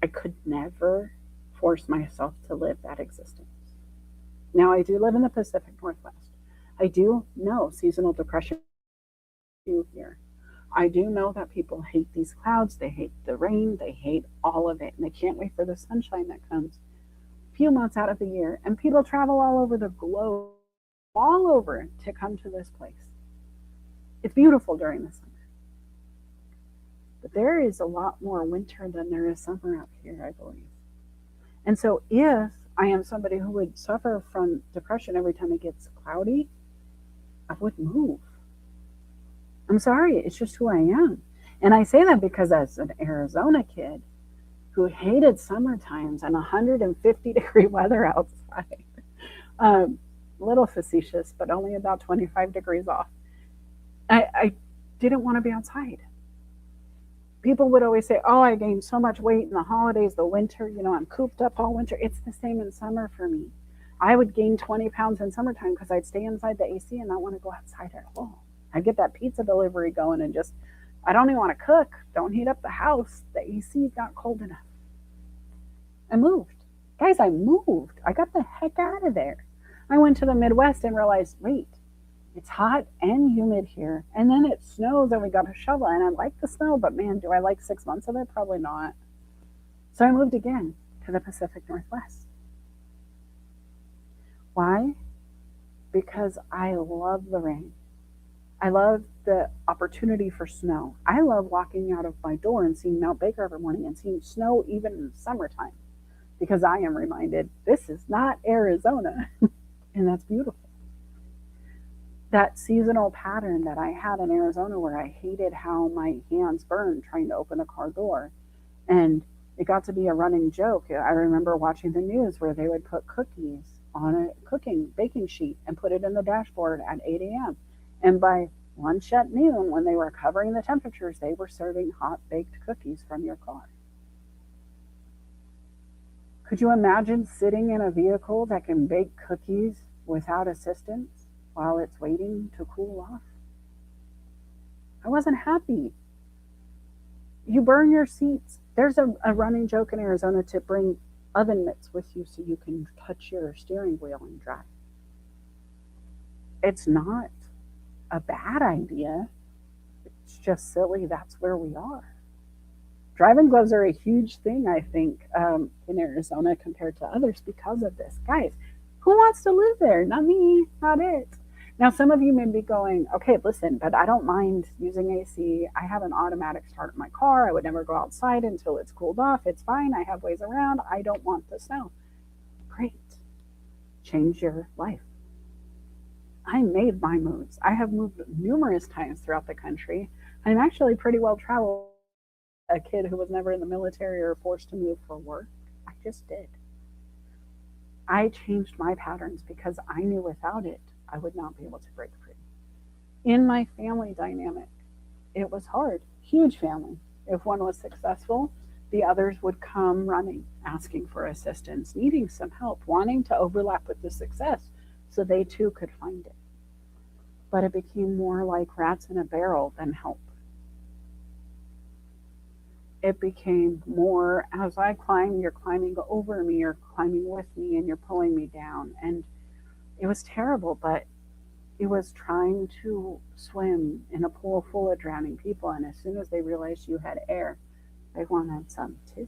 B: I could never force myself to live that existence. Now, I do live in the Pacific Northwest. I do know seasonal depression here. I do know that people hate these clouds, they hate the rain, they hate all of it, and they can't wait for the sunshine that comes a few months out of the year. And people travel all over the globe, all over, to come to this place. It's beautiful during the summer. But there is a lot more winter than there is summer out here, I believe. And so if I am somebody who would suffer from depression every time it gets cloudy, I would move. I'm sorry, it's just who I am. And I say that because as an Arizona kid who hated summer times and 150-degree weather outside, um, a little facetious, but only about 25 degrees off, I didn't want to be outside. People would always say, "Oh, I gained so much weight in the holidays, the winter, I'm cooped up all winter." It's the same in summer for me. I would gain 20 pounds in summertime because I'd stay inside the AC and not want to go outside at all. I'd get that pizza delivery going and just, I don't even want to cook. Don't heat up the house. The AC's not cold enough. I moved. Guys, I moved. I got the heck out of there. I went to the Midwest and realized, wait, it's hot and humid here. And then it snows and we got a shovel. And I like the snow, but man, do I like 6 months of it? Probably not. So I moved again to the Pacific Northwest. Why? Because I love the rain. I love the opportunity for snow. I love walking out of my door and seeing Mount Baker every morning and seeing snow even in the summertime because I am reminded this is not Arizona. And that's beautiful. That seasonal pattern that I had in Arizona where I hated how my hands burned trying to open a car door. And it got to be a running joke. I remember watching the news where they would put cookies on a baking sheet and put it in the dashboard at 8 a.m. And by lunch at noon, when they were covering the temperatures, they were serving hot baked cookies from your car. Could you imagine sitting in a vehicle that can bake cookies without assistance while it's waiting to cool off? I wasn't happy. You burn your seats. There's a running joke in Arizona to bring oven mitts with you so you can touch your steering wheel and drive. It's not a bad idea. It's just silly. That's where we are. Driving gloves are a huge thing, I think, in Arizona compared to others because of this. Guys, who wants to live there? Not me, not it. Now, some of you may be going, okay, listen, but I don't mind using AC. I have an automatic start in my car. I would never go outside until it's cooled off. It's fine. I have ways around. I don't want the snow. Great. Change your life. I made my moves. I have moved numerous times throughout the country. I'm actually pretty well traveled. A kid who was never in the military or forced to move for work. I just did. I changed my patterns because I knew without it, I would not be able to break free. In my family dynamic, it was hard. Huge family. If one was successful, the others would come running, asking for assistance, needing some help, wanting to overlap with the success so they too could find it. But it became more like rats in a barrel than help. It became more, as I climb, you're climbing over me, you're climbing with me, and you're pulling me down. And it was terrible, but it was trying to swim in a pool full of drowning people. And as soon as they realized you had air, they wanted some too.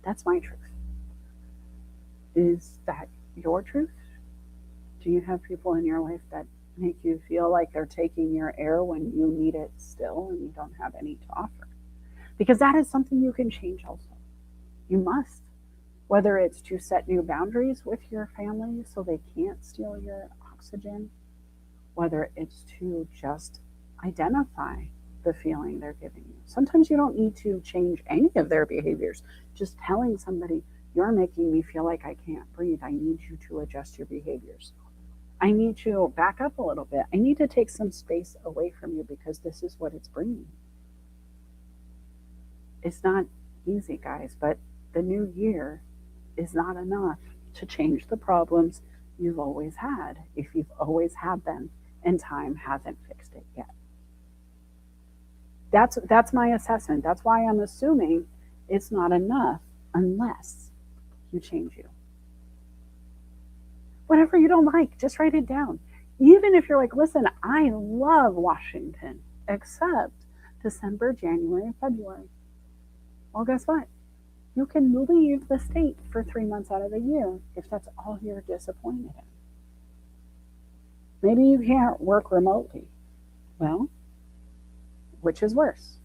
B: That's my truth. Is that your truth? Do you have people in your life that make you feel like they're taking your air when you need it still and you don't have any to offer? Because that is something you can change also. You must. Whether it's to set new boundaries with your family so they can't steal your oxygen, whether it's to just identify the feeling they're giving you. Sometimes you don't need to change any of their behaviors. Just telling somebody, you're making me feel like I can't breathe. I need you to adjust your behaviors. I need to back up a little bit. I need to take some space away from you because this is what it's bringing. It's not easy, guys, but the new year is not enough to change the problems you've always had if you've always had them and time hasn't fixed it yet. That's my assessment. That's why I'm assuming it's not enough unless you change you. Whatever you don't like, just write it down. Even if you're like, listen, I love Washington, except December, January, February. Well, guess what? You can leave the state for 3 months out of the year if that's all you're disappointed in. Maybe you can't work remotely. Well, which is worse?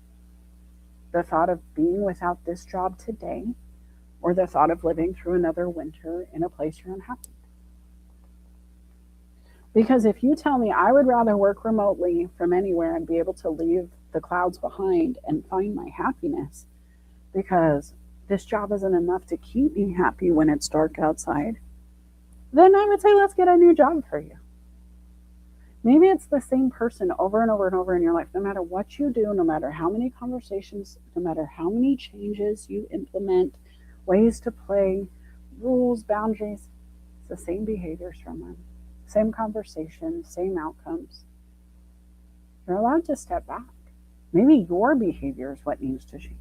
B: The thought of being without this job today or the thought of living through another winter in a place you're unhappy. Because if you tell me I would rather work remotely from anywhere and be able to leave the clouds behind and find my happiness because this job isn't enough to keep me happy when it's dark outside, then I would say let's get a new job for you. Maybe it's the same person over and over and over in your life. No matter what you do, no matter how many conversations, no matter how many changes you implement, ways to play, rules, boundaries, it's the same behaviors from them. Same conversations, same outcomes. You're allowed to step back. Maybe your behavior is what needs to change.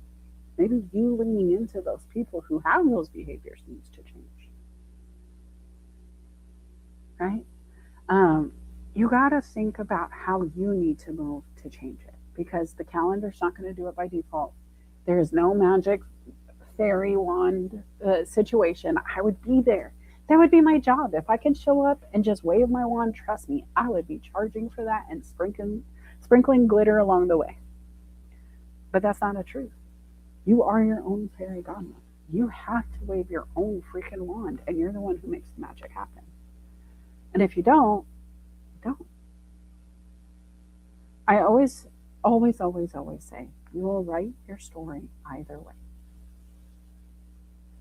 B: Maybe you leaning into those people who have those behaviors needs to change. Right? You got to think about how you need to move to change it, because the calendar's not going to do it by default. There is no magic fairy wand situation. I would be there. That would be my job. If I could show up and just wave my wand, trust me, I would be charging for that and sprinkling glitter along the way. But that's not a truth. You are your own fairy godmother. You have to wave your own freaking wand, and you're the one who makes the magic happen. And if you don't, don't. I always say, you will write your story either way.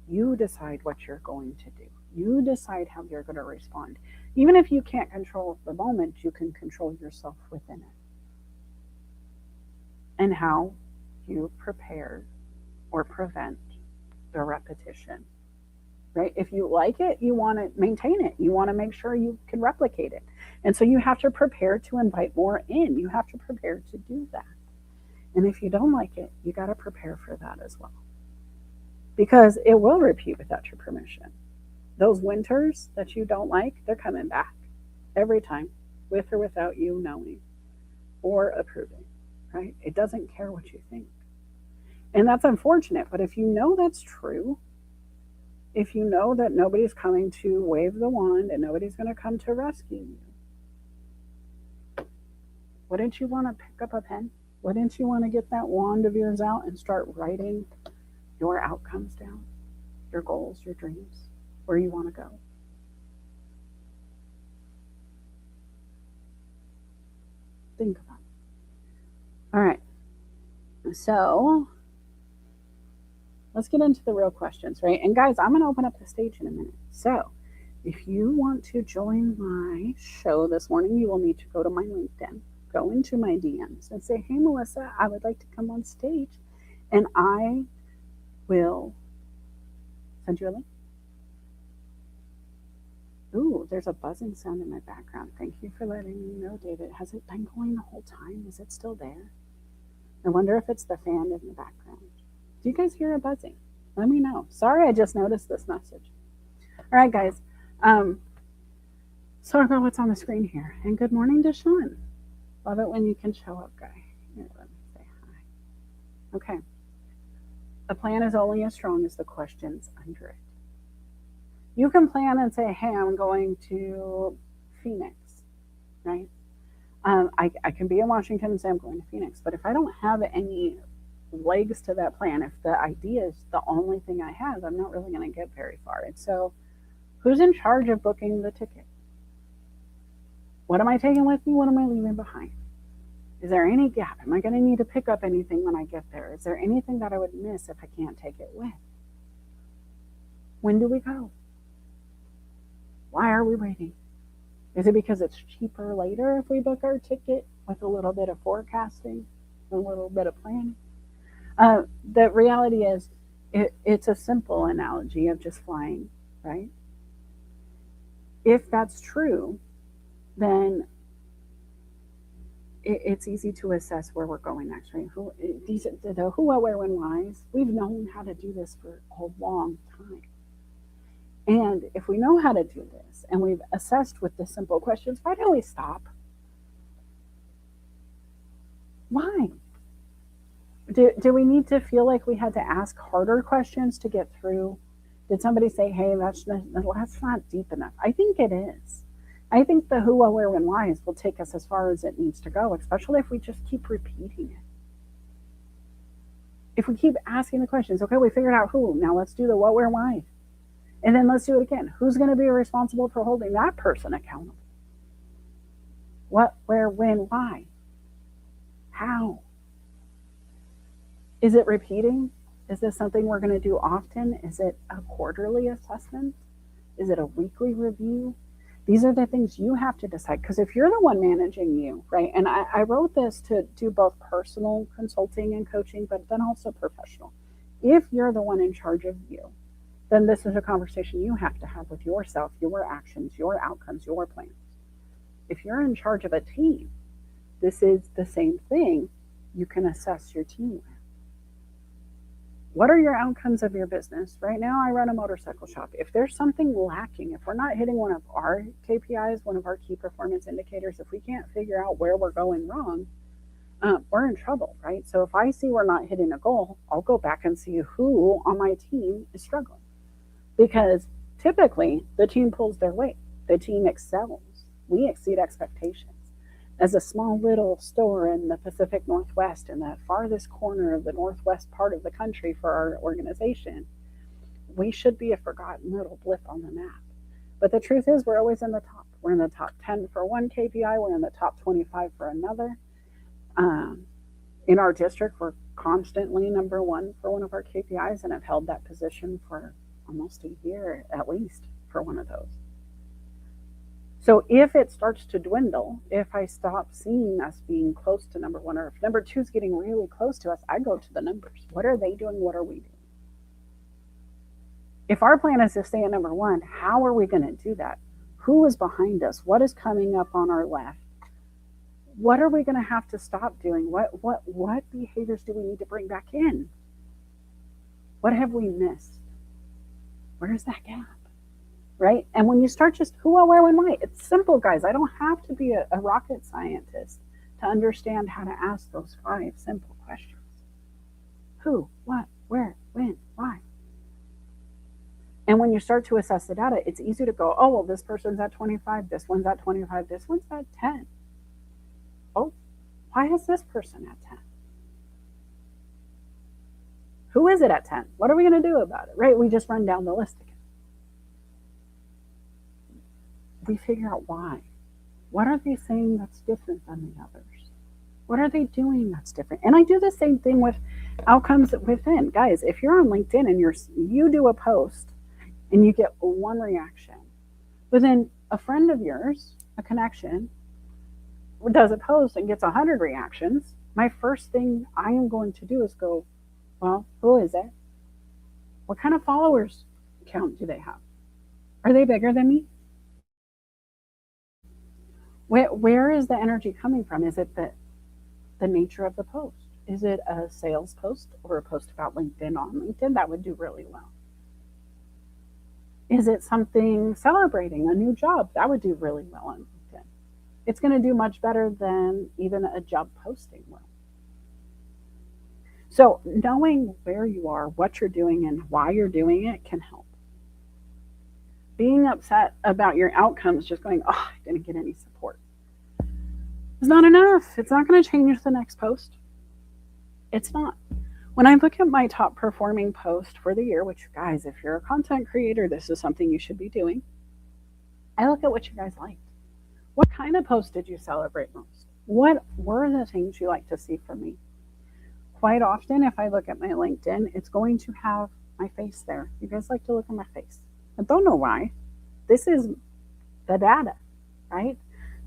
B: You decide what you're going to do. You decide how you're going to respond. Even if you can't control the moment, you can control yourself within it. And how you prepare or prevent the repetition. Right? If you like it, you want to maintain it. You want to make sure you can replicate it. And so you have to prepare to invite more in. You have to prepare to do that. And if you don't like it, you got to prepare for that as well. Because it will repeat without your permission. Those winters that you don't like, they're coming back every time, with or without you knowing or approving, right? It doesn't care what you think. And that's unfortunate. But if you know that's true, if you know that nobody's coming to wave the wand and nobody's going to come to rescue you, wouldn't you want to pick up a pen? Wouldn't you want to get that wand of yours out and start writing your outcomes down, your goals, your dreams, where you want to go? Think about it. All right. So let's get into the real questions, right? And guys, I'm going to open up the stage in a minute. So if you want to join my show this morning, you will need to go to my LinkedIn, go into my DMs and say, hey, Melissa, I would like to come on stage. And I will send you a link. Ooh, there's a buzzing sound in my background. Thank you for letting me know, David. Has it been going the whole time? Is it still there? I wonder if it's the fan in the background. Do you guys hear a buzzing? Let me know. Sorry, I just noticed this message. All right, guys. Sorry about what's on the screen here. And good morning to Sean. Love it when you can show up, guy. Here, let me say hi. Okay. The plan is only as strong as the questions under it. You can plan and say, hey, I'm going to Phoenix, right? I can be in Washington and say I'm going to Phoenix, but if I don't have any legs to that plan, if the idea is the only thing I have, I'm not really going to get very far. And so who's in charge of booking the ticket? What am I taking with me? What am I leaving behind? Is there any gap? Am I going to need to pick up anything when I get there? Is there anything that I would miss if I can't take it with? When do we go? Why are we waiting? Is it because it's cheaper later if we book our ticket with a little bit of forecasting, a little bit of planning? The reality is, it's a simple analogy of just flying, right? If that's true, then it's easy to assess where we're going next, right? The who, what, where, when, whys, we've known how to do this for a long time. And if we know how to do this and we've assessed with the simple questions, why do we stop? Why? Do we need to feel like we had to ask harder questions to get through? Did somebody say, hey, that's not deep enough? I think it is. I think the who, what, where, when, whys will take us as far as it needs to go, especially if we just keep repeating it. If we keep asking the questions, okay, we figured out who, now let's do the what, where, why. And then let's do it again. Who's going to be responsible for holding that person accountable? What, where, when, why? How? Is it repeating? Is this something we're going to do often? Is it a quarterly assessment? Is it a weekly review? These are the things you have to decide. Because if you're the one managing you, right? And I wrote this to do both personal consulting and coaching, but then also professional. If you're the one in charge of you, then this is a conversation you have to have with yourself, your actions, your outcomes, your plans. If you're in charge of a team, this is the same thing you can assess your team with. What are your outcomes of your business? Right now, I run a motorcycle shop. If there's something lacking, if we're not hitting one of our KPIs, one of our key performance indicators, if we can't figure out where we're going wrong, we're in trouble, right? So if I see we're not hitting a goal, I'll go back and see who on my team is struggling. Because typically, the team pulls their weight. The team excels. We exceed expectations. As a small little store in the Pacific Northwest, in the farthest corner of the northwest part of the country for our organization, we should be a forgotten little blip on the map. But the truth is, we're always in the top. We're in the top 10 for one KPI, we're in the top 25 for another. In our district, we're constantly number one for one of our KPIs and have held that position for almost a year at least for one of those. So if it starts to dwindle, if I stop seeing us being close to number one, or if number two is getting really close to us, I go to the numbers. What are they doing? What are we doing? If our plan is to stay at number one, how are we going to do that? Who is behind us? What is coming up on our left? What are we going to have to stop doing? What behaviors do we need to bring back in? What have we missed? Where's that gap? Right? And when you start just who, what, where, when, why, it's simple, guys. I don't have to be a rocket scientist to understand how to ask those 5 simple questions. Who, what, where, when, why? And when you start to assess the data, it's easy to go, oh, well, this person's at 25, this one's at 25, this one's at 10. Oh, why is this person at 10? Who is it at 10? What are we going to do about it? Right? We just run down the list again. We figure out why. What are they saying that's different than the others? What are they doing that's different? And I do the same thing with outcomes within. Guys, if you're on LinkedIn and you do a post and you get one reaction, but then a friend of yours, a connection, does a post and gets 100 reactions, my first thing I am going to do is go, well, who is it? What kind of followers count do they have? Are they bigger than me? Where is the energy coming from? Is it the nature of the post? Is it a sales post or a post about LinkedIn on LinkedIn? That would do really well. Is it something celebrating a new job? That would do really well on LinkedIn. It's going to do much better than even a job posting will. So knowing where you are, what you're doing, and why you're doing it can help. Being upset about your outcomes, just going, oh, I didn't get any support, is not enough. It's not going to change the next post. It's not. When I look at my top performing post for the year, which, guys, if you're a content creator, this is something you should be doing. I look at what you guys liked. What kind of post did you celebrate most? What were the things you like to see from me? Quite often, if I look at my LinkedIn, it's going to have my face there. You guys like to look at my face. I don't know why. This is the data, right?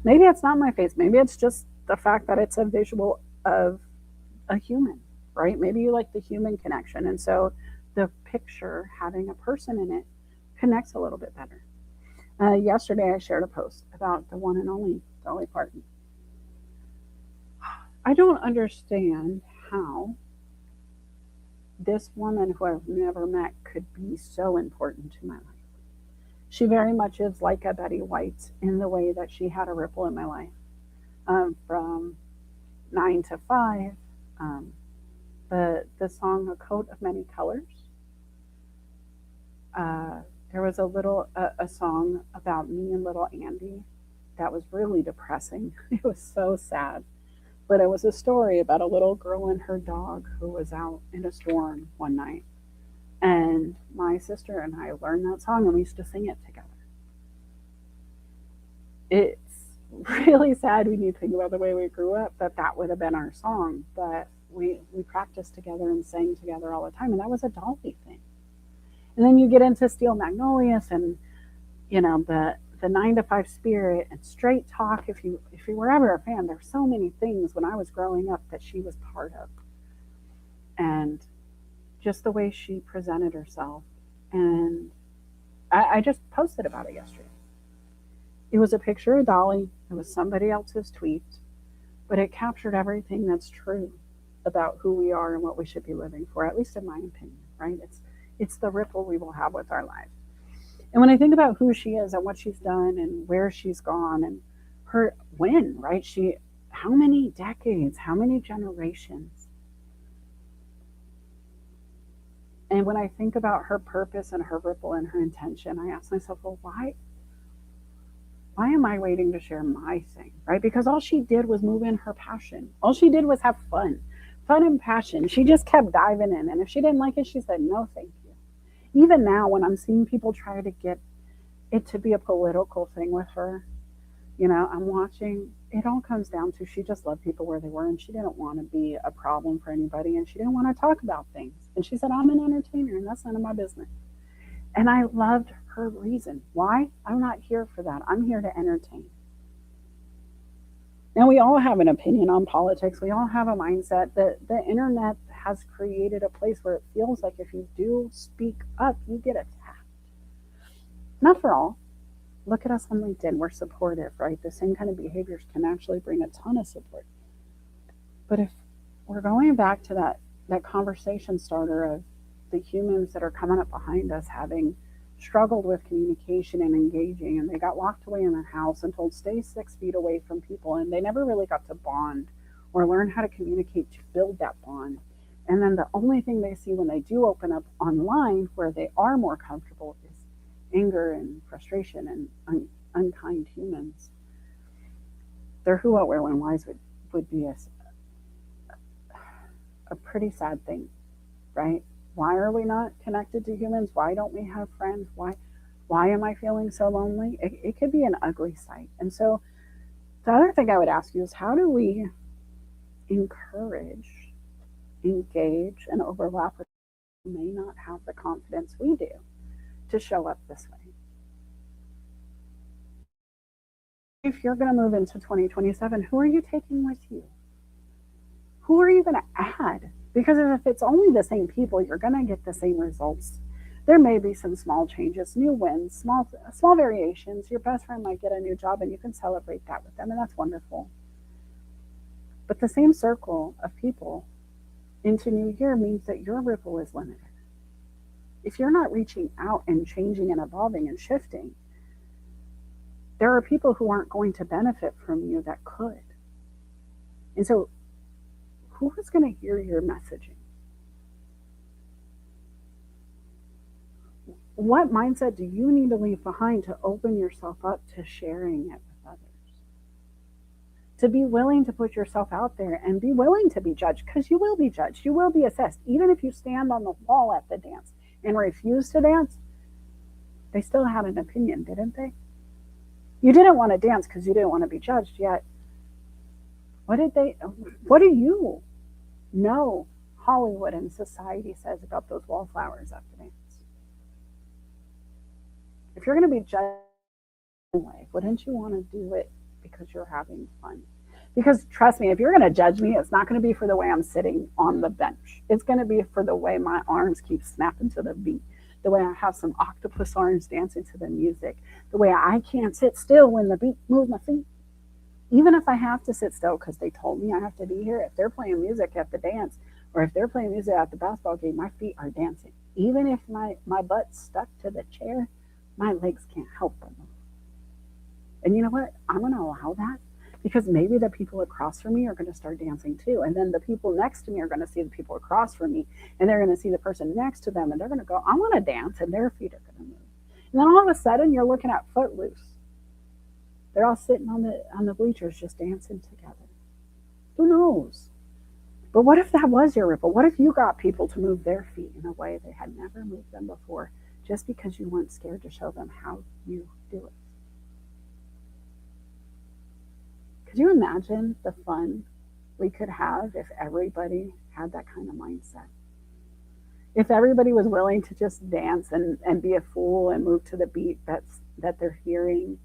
B: Maybe it's not my face. Maybe it's just the fact that it's a visual of a human, right? Maybe you like the human connection. And so the picture having a person in it connects a little bit better. Yesterday, I shared a post about the one and only Dolly Parton. I don't understand how this woman who I've never met could be so important to my life. She very much is like a Betty White in the way that she had a ripple in my life. From 9 to 5, the song A Coat of Many Colors. There was a song about me and little Andy that was really depressing. It was so sad. But it was a story about a little girl and her dog who was out in a storm one night. And my sister and I learned that song and we used to sing it together. It's really sad when you think about the way we grew up that that would have been our song. But we practiced together and sang together all the time. And that was a Dolly thing. And then you get into Steel Magnolias and, the 9 to 5 spirit and straight talk. If you were ever a fan, there's so many things when I was growing up that she was part of. And just the way she presented herself. And I just posted about it yesterday. It was a picture of Dolly. It was somebody else's tweet, but it captured everything that's true about who we are and what we should be living for, at least in my opinion, right? It's the ripple we will have with our lives. And when I think about who she is and what she's done and where she's gone and her when, right? How many decades, how many generations? And when I think about her purpose and her ripple and her intention, I ask myself, well, why am I waiting to share my thing, right? Because all she did was move in her passion. All she did was have fun and passion. She just kept diving in. And if she didn't like it, she said, no, thank you. Even now, when I'm seeing people try to get it to be a political thing with her, I'm watching, it all comes down to she just loved people where they were and she didn't want to be a problem for anybody and she didn't want to talk about things. And she said, I'm an entertainer and that's none of my business. And I loved her reason. Why? I'm not here for that. I'm here to entertain. Now, we all have an opinion on politics. We all have a mindset that the internet has created a place where it feels like if you do speak up, you get attacked. Not for all. Look at us on LinkedIn. We're supportive, right? The same kind of behaviors can actually bring a ton of support. But if we're going back to that conversation starter of the humans that are coming up behind us having struggled with communication and engaging, and they got locked away in their house and told stay 6 feet away from people, and they never really got to bond or learn how to communicate to build that bond. And then the only thing they see when they do open up online where they are more comfortable is anger and frustration and unkind humans. Their who, what, where, when, whys would be a pretty sad thing, right? Why are we not connected to humans? Why don't we have friends? Why am I feeling so lonely? It could be an ugly sight. And so the other thing I would ask you is how do we encourage, engage, and overlap with people who may not have the confidence we do to show up this way? If you're going to move into 2027, who are you taking with you? Who are you going to add? Because if it's only the same people, you're going to get the same results. There may be some small changes, new wins, small variations. Your best friend might get a new job and you can celebrate that with them, and that's wonderful. But the same circle of people into New Year means that your ripple is limited. If you're not reaching out and changing and evolving and shifting, there are people who aren't going to benefit from you that could. And so who is going to hear your messaging? What mindset do you need to leave behind to open yourself up to sharing it with others? To be willing to put yourself out there and be willing to be judged, because you will be judged. You will be assessed. Even if you stand on the wall at the dance and refuse to dance, they still had an opinion, didn't they? You didn't want to dance because you didn't want to be judged, yet what do you know Hollywood and society says about those wallflowers at the dance? If you're going to be judged anyway, wouldn't you want to do it because you're having fun? Because trust me, if you're going to judge me, it's not going to be for the way I'm sitting on the bench. It's going to be for the way my arms keep snapping to the beat, the way I have some octopus arms dancing to the music, the way I can't sit still when the beat moves my feet. Even if I have to sit still because they told me I have to be here, if they're playing music at the dance or if they're playing music at the basketball game, my feet are dancing. Even if my butt's stuck to the chair, my legs can't help but move. And you know what? I'm going to allow that because maybe the people across from me are going to start dancing too. And then the people next to me are going to see the people across from me and they're going to see the person next to them and they're going to go, I want to dance, and their feet are going to move. And then all of a sudden you're looking at Footloose. They're all sitting on the bleachers just dancing together. Who knows? But what if that was your ripple? What if you got people to move their feet in a way they had never moved them before, just because you weren't scared to show them how you do it? Could you imagine the fun we could have if everybody had that kind of mindset? If everybody was willing to just dance and be a fool and move to the beat that they're hearing,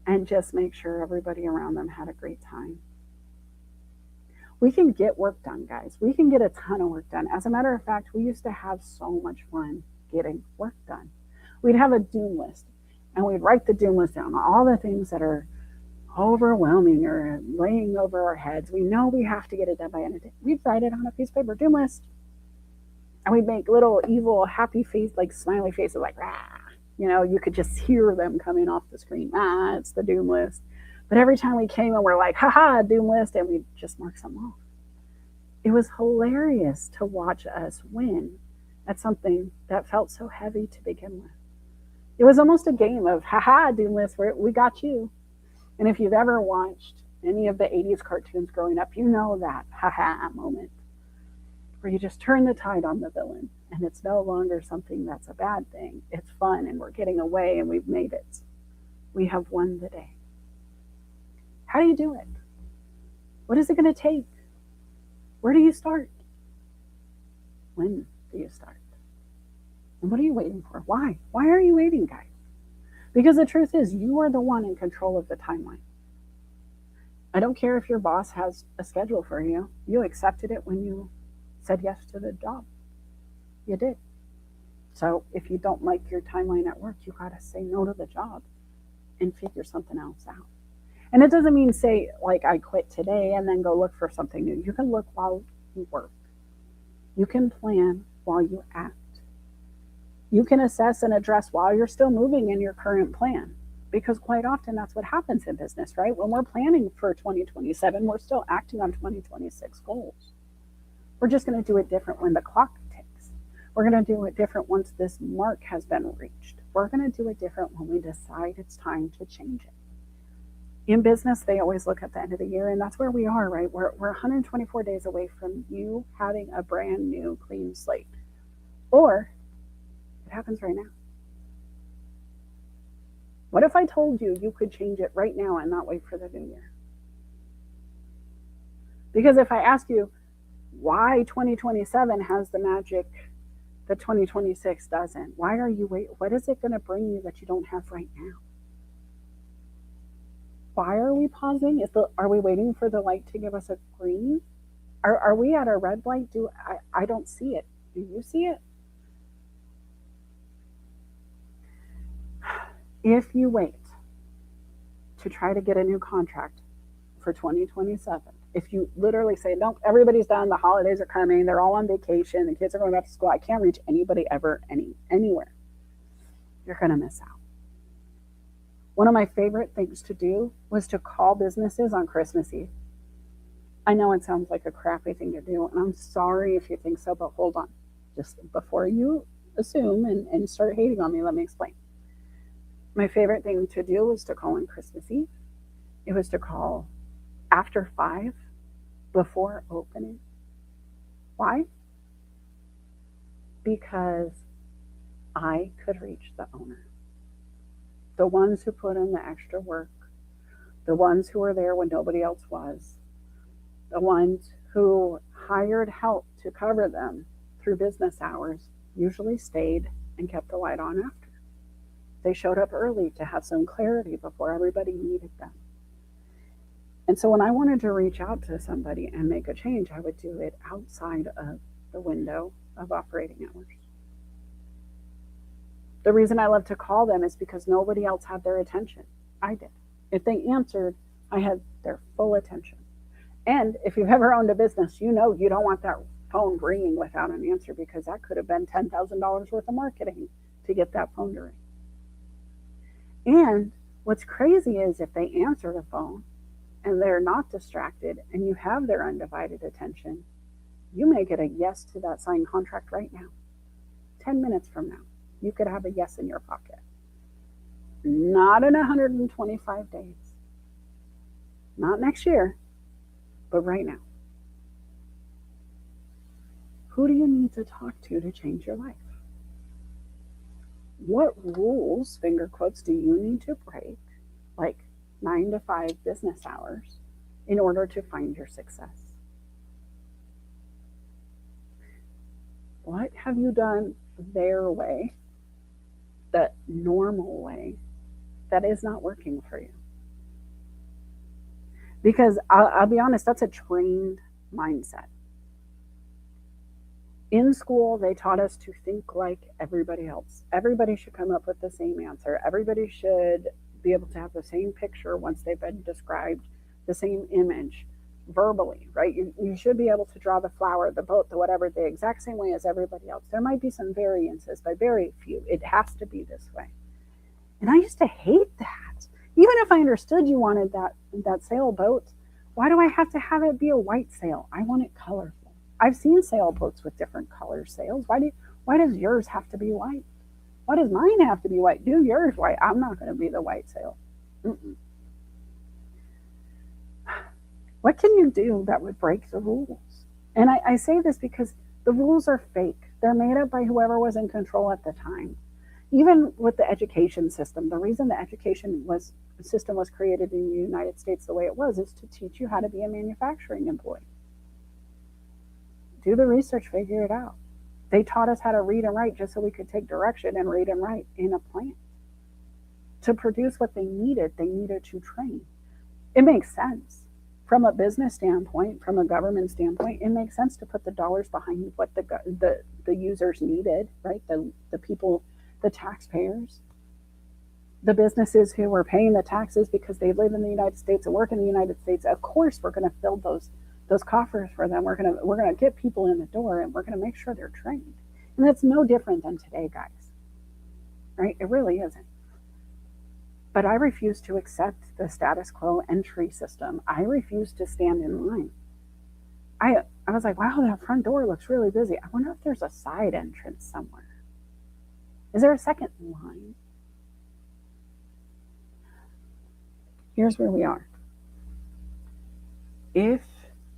B: and just make sure everybody around them had a great time. We can get work done, guys. We can get a ton of work done. As a matter of fact, we used to have so much fun getting work done. We'd have a doom list, and we'd write the doom list down, all the things that are overwhelming or laying over our heads. We know we have to get it done by end of day. We'd write it on a piece of paper, doom list. And we'd make little evil, happy face, like smiley faces, like, rah. You know, you could just hear them coming off the screen. Ah, it's the doom list. But every time we came and we're like, haha, doom list, and we'd just mark some off. It was hilarious to watch us win at something that felt so heavy to begin with. It was almost a game of, haha, doom list, we got you. And if you've ever watched any of the 80s cartoons growing up, you know that haha moment where you just turn the tide on the villain, and it's no longer something that's a bad thing. It's fun, and we're getting away, and we've made it. We have won the day. How do you do it? What is it going to take? Where do you start? When do you start? And what are you waiting for? Why? Why are you waiting, guys? Because the truth is, you are the one in control of the timeline. I don't care if your boss has a schedule for you. You accepted it when you said yes to the job. You did. So if you don't like your timeline at work, you got to say no to the job and figure something else out. And it doesn't mean say, like, I quit today and then go look for something new. You can look while you work. You can plan while you act. You can assess and address while you're still moving in your current plan. Because quite often that's what happens in business, right? When we're planning for 2027, we're still acting on 2026 goals. We're just going to do it different when the clock ticks. We're going to do it different once this mark has been reached. We're going to do it different when we decide it's time to change it. In business, they always look at the end of the year, and that's where we are, right? We're 124 days away from you having a brand new clean slate. Or it happens right now. What if I told you you could change it right now and not wait for the new year? Because if I ask you why 2027 has the magic that 2026 doesn't, why are you waiting? What is it going to bring you that you don't have right now? Why are we pausing? Are we waiting for the light to give us a green? Are we at a red light? I don't see it. Do you see it? If you wait to try to get a new contract for 2027, if you literally say, nope, everybody's done, the holidays are coming, they're all on vacation, the kids are going back to school, I can't reach anybody ever, anywhere, you're going to miss out. One of my favorite things to do was to call businesses on Christmas Eve. I know it sounds like a crappy thing to do, and I'm sorry if you think so, but hold on. Just before you assume and start hating on me, let me explain. My favorite thing to do was to call on Christmas Eve. It was to call after 5, before opening. Why? Because I could reach the owner. The ones who put in the extra work, the ones who were there when nobody else was, the ones who hired help to cover them through business hours, usually stayed and kept the light on after. They showed up early to have some clarity before everybody needed them. And so when I wanted to reach out to somebody and make a change, I would do it outside of the window of operating hours. The reason I love to call them is because nobody else had their attention. I did. If they answered, I had their full attention. And if you've ever owned a business, you know you don't want that phone ringing without an answer, because that could have been $10,000 worth of marketing to get that phone to ring. And what's crazy is if they answer the phone and they're not distracted and you have their undivided attention, you may get a yes to that signed contract right now. 10 minutes from now, you could have a yes in your pocket. Not in 125 days. Not next year, But right now, who do you need to talk to change your life? What rules, finger quotes, do you need to break, like 9 to 5 business hours, in order to find your success? What have you done their way, the normal way, that is not working for you? Because I'll be honest, that's a trained mindset. In school, they taught us to think like everybody else. Everybody should come up with the same answer. Everybody should be able to have the same picture once they've been described, the same image verbally, right? You should be able to draw the flower, the boat, the whatever, the exact same way as everybody else. There might be some variances, but very few. It has to be this way. And I used to hate that. Even if I understood you wanted that sailboat, why do I have to have it be a white sail? I want it colorful. I've seen sailboats with different color sails. Why does yours have to be white? Why does mine have to be white? Do yours white. I'm not going to be the white sail. Mm-mm. What can you do that would break the rules? And I say this because the rules are fake. They're made up by whoever was in control at the time. Even with the education system, the reason the education system was created in the United States the way it was is to teach you how to be a manufacturing employee. Do the research, figure it out. They taught us how to read and write just so we could take direction and read and write in a plant. To produce what they needed to train. It makes sense. From a business standpoint, from a government standpoint, it makes sense to put the dollars behind what the users needed, right? The people, the taxpayers, the businesses who were paying the taxes because they live in the United States and work in the United States. Of course, we're going to fill those coffers for them. We're gonna get people in the door, and we're gonna make sure they're trained. And that's no different than today, guys. Right? It really isn't. But I refuse to accept the status quo entry system. I refuse to stand in line. I was like, wow, that front door looks really busy. I wonder if there's a side entrance somewhere. Is there a second line? Here's where we are. If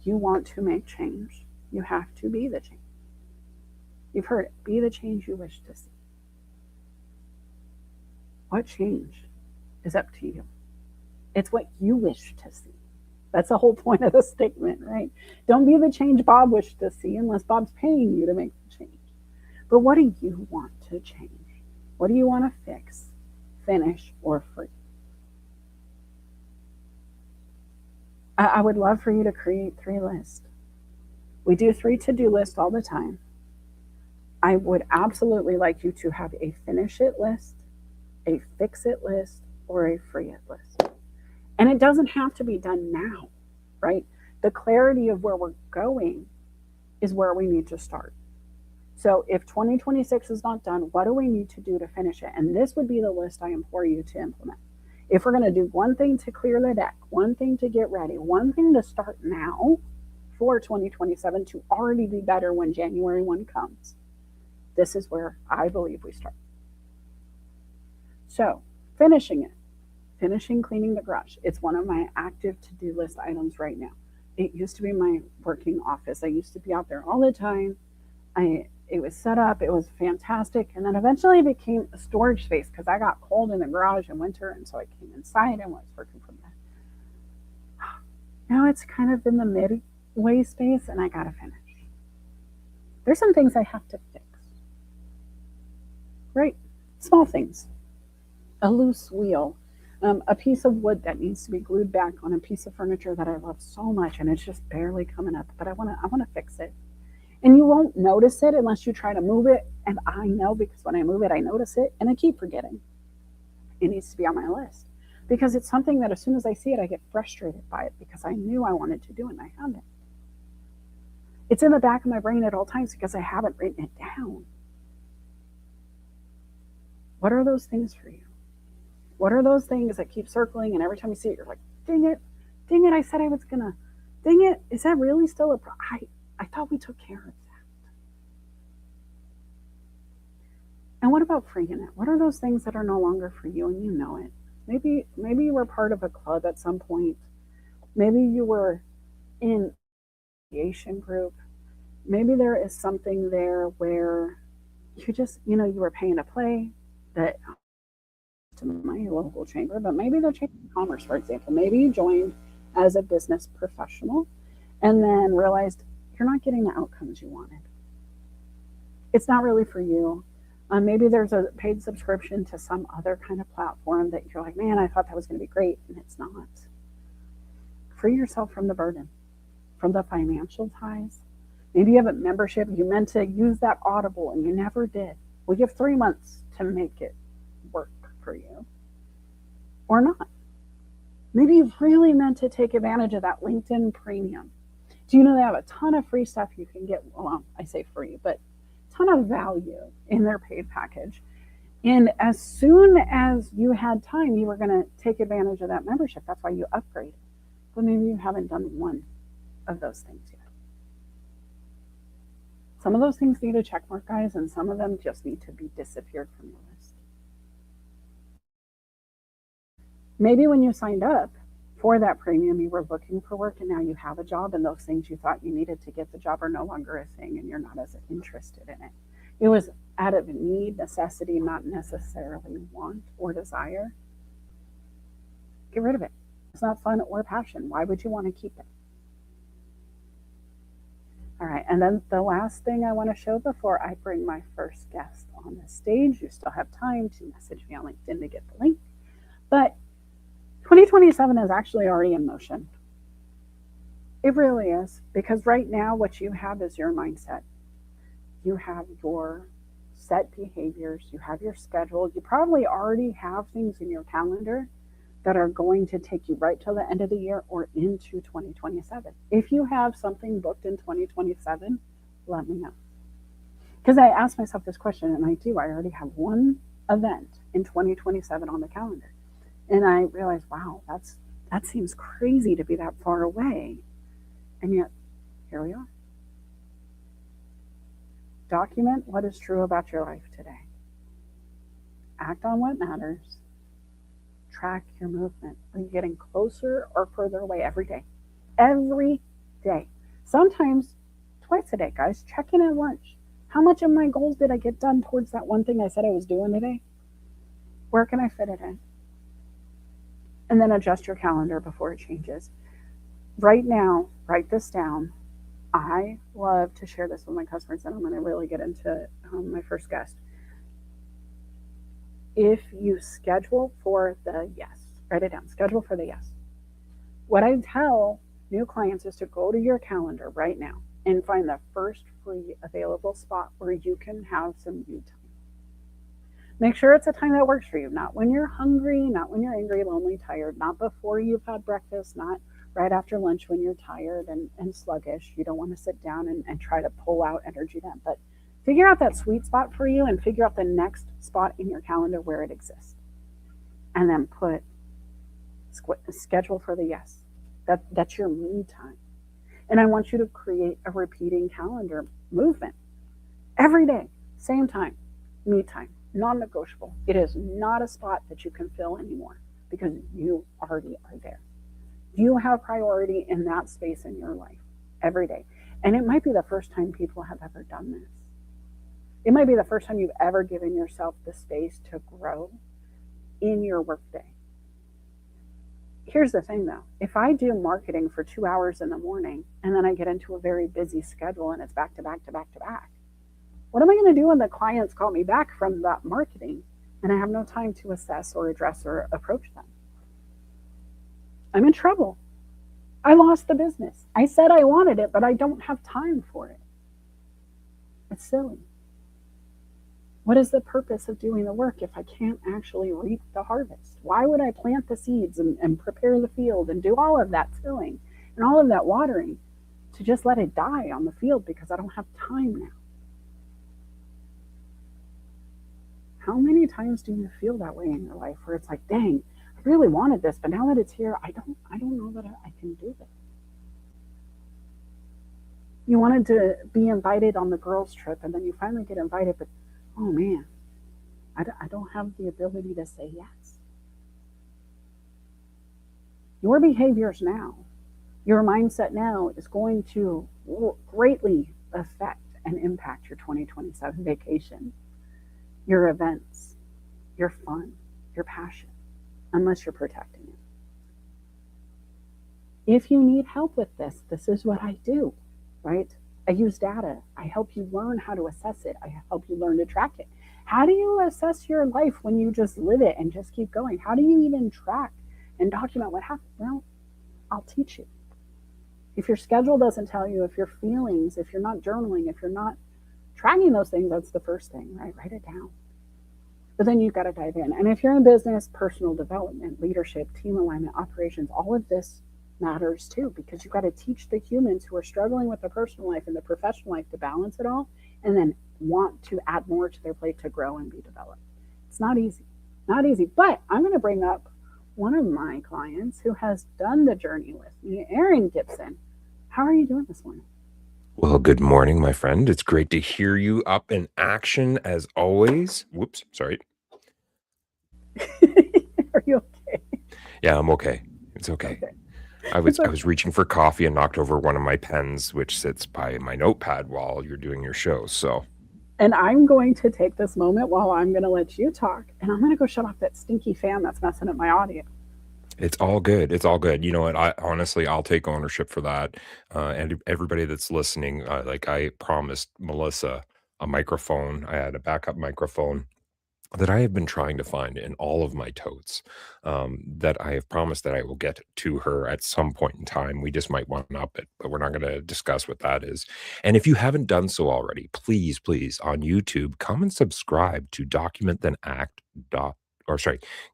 B: you want to make change, you have to be the change. You've heard it. Be the change you wish to see. What change is up to you? It's what you wish to see. That's the whole point of the statement, right? Don't be the change Bob wished to see unless Bob's paying you to make the change. But what do you want to change? What do you want to fix, finish, or free? I would love for you to create 3 lists. We do 3 to-do lists all the time. I would absolutely like you to have a finish it list, a fix it list, or a free it list. And it doesn't have to be done now, right? The clarity of where we're going is where we need to start. So if 2026 is not done, what do we need to do to finish it? And this would be the list I implore you to implement. If we're going to do one thing to clear the deck, one thing to get ready, one thing to start now for 2027 to already be better when January 1 comes, this is where I believe we start. So, finishing cleaning the garage. It's one of my active to-do list items right now. It used to be my working office. I used to be out there all the time. It was set up, it was fantastic, and then eventually it became a storage space because I got cold in the garage in winter, and so I came inside and was working from there. Now it's kind of in the midway space, and I gotta finish. There's some things I have to fix, right? Small things. A loose wheel, a piece of wood that needs to be glued back on a piece of furniture that I love so much, and it's just barely coming up, but I wanna fix it. And you won't notice it unless you try to move it. And I know because when I move it, I notice it and I keep forgetting. It needs to be on my list because it's something that as soon as I see it, I get frustrated by it because I knew I wanted to do it and I haven't. It's in the back of my brain at all times because I haven't written it down. What are those things for you? What are those things that keep circling and every time you see it, you're like, dang it, I said I was gonna, dang it, is that really still a problem? I thought we took care of that. And what about freeing it? What are those things that are no longer for you and you know it? Maybe you were part of a club at some point. Maybe you were in creation group, maybe there is something there where you just, you were paying to play that to my local chamber, but maybe the Chamber of Commerce, for example. Maybe you joined as a business professional and then realized you're not getting the outcomes you wanted. It's not really for you. Maybe there's a paid subscription to some other kind of platform that you're like, man, I thought that was going to be great, and it's not. Free yourself from the burden, from the financial ties. Maybe you have a membership, you meant to use that Audible and you never did. Well, you have 3 months to make it work for you, or not. Maybe you really meant to take advantage of that LinkedIn premium. Do you know they have a ton of free stuff you can get? Well, I say free, but a ton of value in their paid package. And as soon as you had time, you were going to take advantage of that membership. That's why you upgraded. But maybe you haven't done one of those things yet. Some of those things need a check mark, guys, and some of them just need to be disappeared from your list. Maybe when you signed up for that premium, you were looking for work and now you have a job, and those things you thought you needed to get the job are no longer a thing and you're not as interested in it. It was out of need, necessity, not necessarily want or desire. Get rid of it. It's not fun or passion. Why would you want to keep it? All right, and then the last thing I want to show before I bring my first guest on the stage, you still have time to message me on LinkedIn to get the link, but 2027 is actually already in motion. It really is, because right now what you have is your mindset. You have your set behaviors, you have your schedule, you probably already have things in your calendar that are going to take you right till the end of the year or into 2027. If you have something booked in 2027, let me know. Because I asked myself this question, and I do. I already have one event in 2027 on the calendar. And I realized, wow, that seems crazy to be that far away. And yet, here we are. Document what is true about your life today. Act on what matters. Track your movement. Are you getting closer or further away every day? Every day. Sometimes twice a day, guys. Check in at lunch. How much of my goals did I get done towards that one thing I said I was doing today? Where can I fit it in? And then adjust your calendar before it changes. Right now, write this down. I love to share this with my customers, and I'm going to really get into my first guest. If you schedule for the yes, write it down, schedule for the yes. What I tell new clients is to go to your calendar right now and find the first free available spot where you can have some you time. Make sure it's a time that works for you, not when you're hungry, not when you're angry, lonely, tired, not before you've had breakfast, not right after lunch when you're tired and sluggish. You don't want to sit down and try to pull out energy then, but figure out that sweet spot for you and figure out the next spot in your calendar where it exists. And then put schedule for the yes. That's your me time. And I want you to create a repeating calendar movement. Every day, same time, me time, non-negotiable. It is not a spot that you can fill anymore because you already are there. You have priority in that space in your life every day. And it might be the first time people have ever done this. It might be the first time you've ever given yourself the space to grow in your workday. Here's the thing though, if I do marketing for 2 hours in the morning and then I get into a very busy schedule and it's back to back to back to back, what am I going to do when the clients call me back from that marketing and I have no time to assess or address or approach them? I'm in trouble. I lost the business. I said I wanted it, but I don't have time for it. It's silly. What is the purpose of doing the work if I can't actually reap the harvest? Why would I plant the seeds and prepare the field and do all of that tilling and all of that watering to just let it die on the field because I don't have time now? How many times do you feel that way in your life where it's like, dang, I really wanted this, but now that it's here, I don't know that I can do this. You wanted to be invited on the girls' trip, and then you finally get invited, but oh man, I don't have the ability to say yes. Your behaviors now Your mindset now is going to greatly affect and impact your 2027 vacation, your events, your fun, your passion, unless you're protecting it. If you need help with this, this is what I do, right? I use data. I help you learn how to assess it. I help you learn to track it. How do you assess your life when you just live it and just keep going? How do you even track and document what happened? Well, I'll teach you. If your schedule doesn't tell you, if your feelings, if you're not journaling, if you're not tracking those things, that's the first thing, right? Write it down. But then you've got to dive in. And if you're in business, personal development, leadership, team alignment, operations, all of this matters too, because you've got to teach the humans who are struggling with their personal life and their professional life to balance it all and then want to add more to their plate to grow and be developed. It's not easy, not easy. But I'm going to bring up one of my clients who has done the journey with me, Erin Gibson. How are you doing this morning?
C: Well, good morning, my friend. It's great to hear you up in action as always. Whoops, sorry.
B: Are you okay?
C: Yeah, I'm okay. It's okay. I was reaching for coffee and knocked over one of my pens, which sits by my notepad while you're doing your show. So,
B: and I'm going to take this moment while I'm going to let you talk, and I'm going to go shut off that stinky fan that's messing up my audio.
C: it's all good. It's all good. You know what? I'll take ownership for that. And everybody that's listening, like I promised Melissa a microphone. I had a backup microphone that I have been trying to find in all of my totes, that I have promised that I will get to her at some point in time. We just might one up it, but we're not going to discuss what that is. And if you haven't done so already, please, please, on YouTube, come and subscribe to Document Then Act.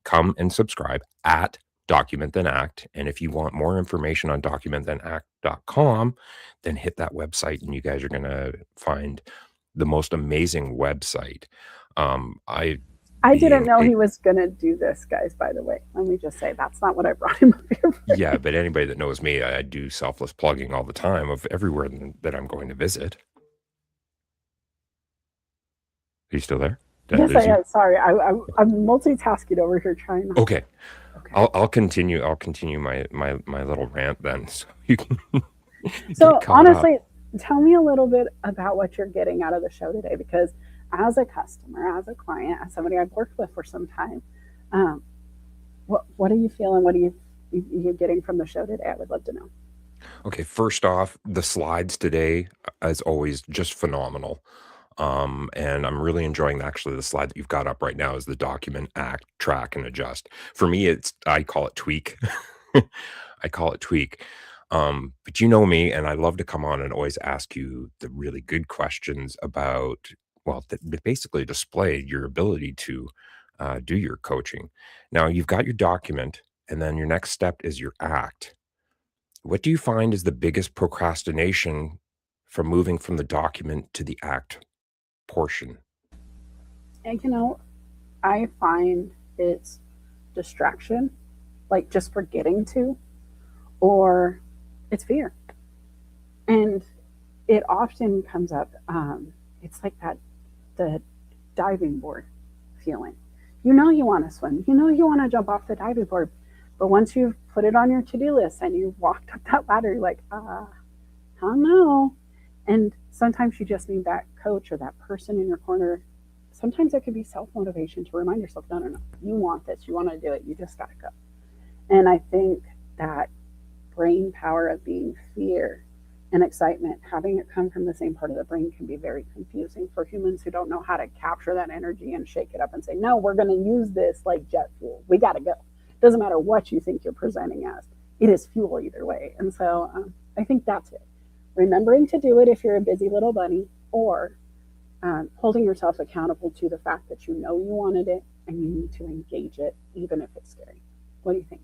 C: Come and subscribe at Document Then Act. And if you want more information on documentthenact.com, then hit that website and you guys are going to find the most amazing website. I
B: didn't know he was going to do this, guys, by the way. Let me just say, that's not what I brought him up here for.
C: Yeah, but anybody that knows me, I do selfless plugging all the time of everywhere that I'm going to visit. Are you still there?
B: Yes, I am. Sorry, I'm multitasking over here trying.
C: Okay. I'll continue my little rant then, so you can.
B: So honestly, tell me a little bit about what you're getting out of the show today, because as a customer, as a client, as somebody I've worked with for some time, what are you feeling? What are you getting from the show today? I would love to know.
C: Okay, first off, the slides today, as always, just phenomenal. And I'm really enjoying actually the slide that you've got up right now is the document, act, track, and adjust. For me, I call it tweak. I call it tweak. But you know me, and I love to come on and always ask you the really good questions about, well, that basically display your ability to do your coaching. Now, you've got your document, and then your next step is your act. What do you find is the biggest procrastination from moving from the document to the act portion?
B: And I find it's distraction, like just forgetting to, or it's fear. And it often comes up, it's like the diving board feeling. You want to swim, you want to jump off the diving board, but once you've put it on your to-do list and you've walked up that ladder, you're like, I don't know. And sometimes you just need that coach or that person in your corner. Sometimes it could be self-motivation to remind yourself, no, you want this, you want to do it, you just got to go. And I think that brain power of being fear and excitement, having it come from the same part of the brain, can be very confusing for humans who don't know how to capture that energy and shake it up and say, no, we're going to use this like jet fuel. We got to go. It doesn't matter what you think you're presenting as. It is fuel either way. And so I think that's it. Remembering to do it if you're a busy little bunny, or holding yourself accountable to the fact that you wanted it and you need to engage it, even if it's scary. What do you think?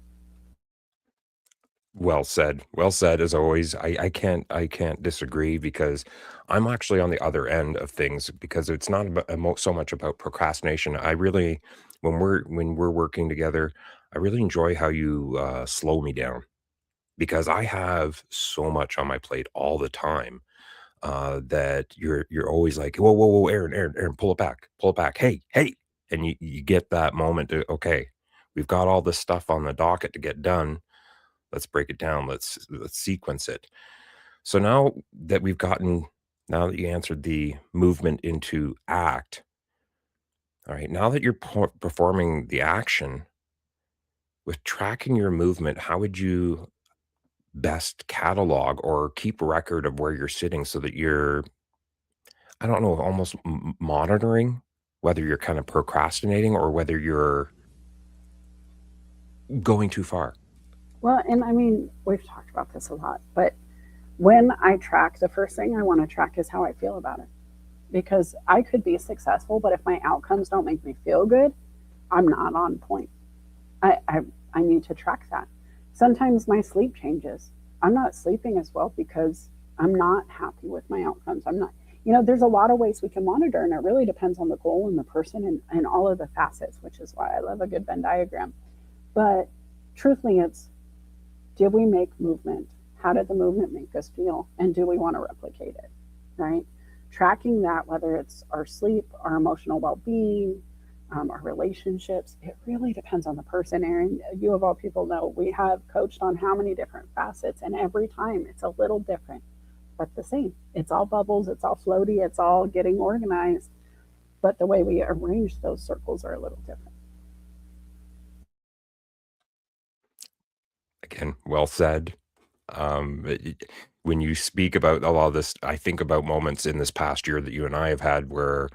C: Well said as always. I can't disagree, because I'm actually on the other end of things, because it's not so much about procrastination. I really, when we're working together, I really enjoy how you slow me down, because I have so much on my plate all the time, that you're always like, whoa, Aaron, pull it back, hey, and you get that moment to, okay, we've got all this stuff on the docket to get done. Let's break it down. Let's sequence it. So now that you answered the movement into act, all right, now that you're performing the action with tracking your movement, how would you best catalog or keep record of where you're sitting so that you're, I don't know, almost monitoring whether you're kind of procrastinating or whether you're going too far?
B: Well, and I mean, we've talked about this a lot, but when I track, the first thing I want to track is how I feel about it. Because I could be successful, but if my outcomes don't make me feel good, I'm not on point. I, I, I need to track that. Sometimes my sleep changes. I'm not sleeping as well because I'm not happy with my outcomes. I'm not, there's a lot of ways we can monitor, and it really depends on the goal and the person and all of the facets, which is why I love a good Venn diagram. But truthfully, it's, did we make movement? How did the movement make us feel? And do we want to replicate it? Right? Tracking that, whether it's our sleep, our emotional well being, our relationships, it really depends on the person. Aaron, you of all people know we have coached on how many different facets, and every time it's a little different, but the same. It's all bubbles, it's all floaty, it's all getting organized, but the way we arrange those circles are a little different.
C: Again, well said. When you speak about a lot of this, I think about moments in this past year that you and I have had where,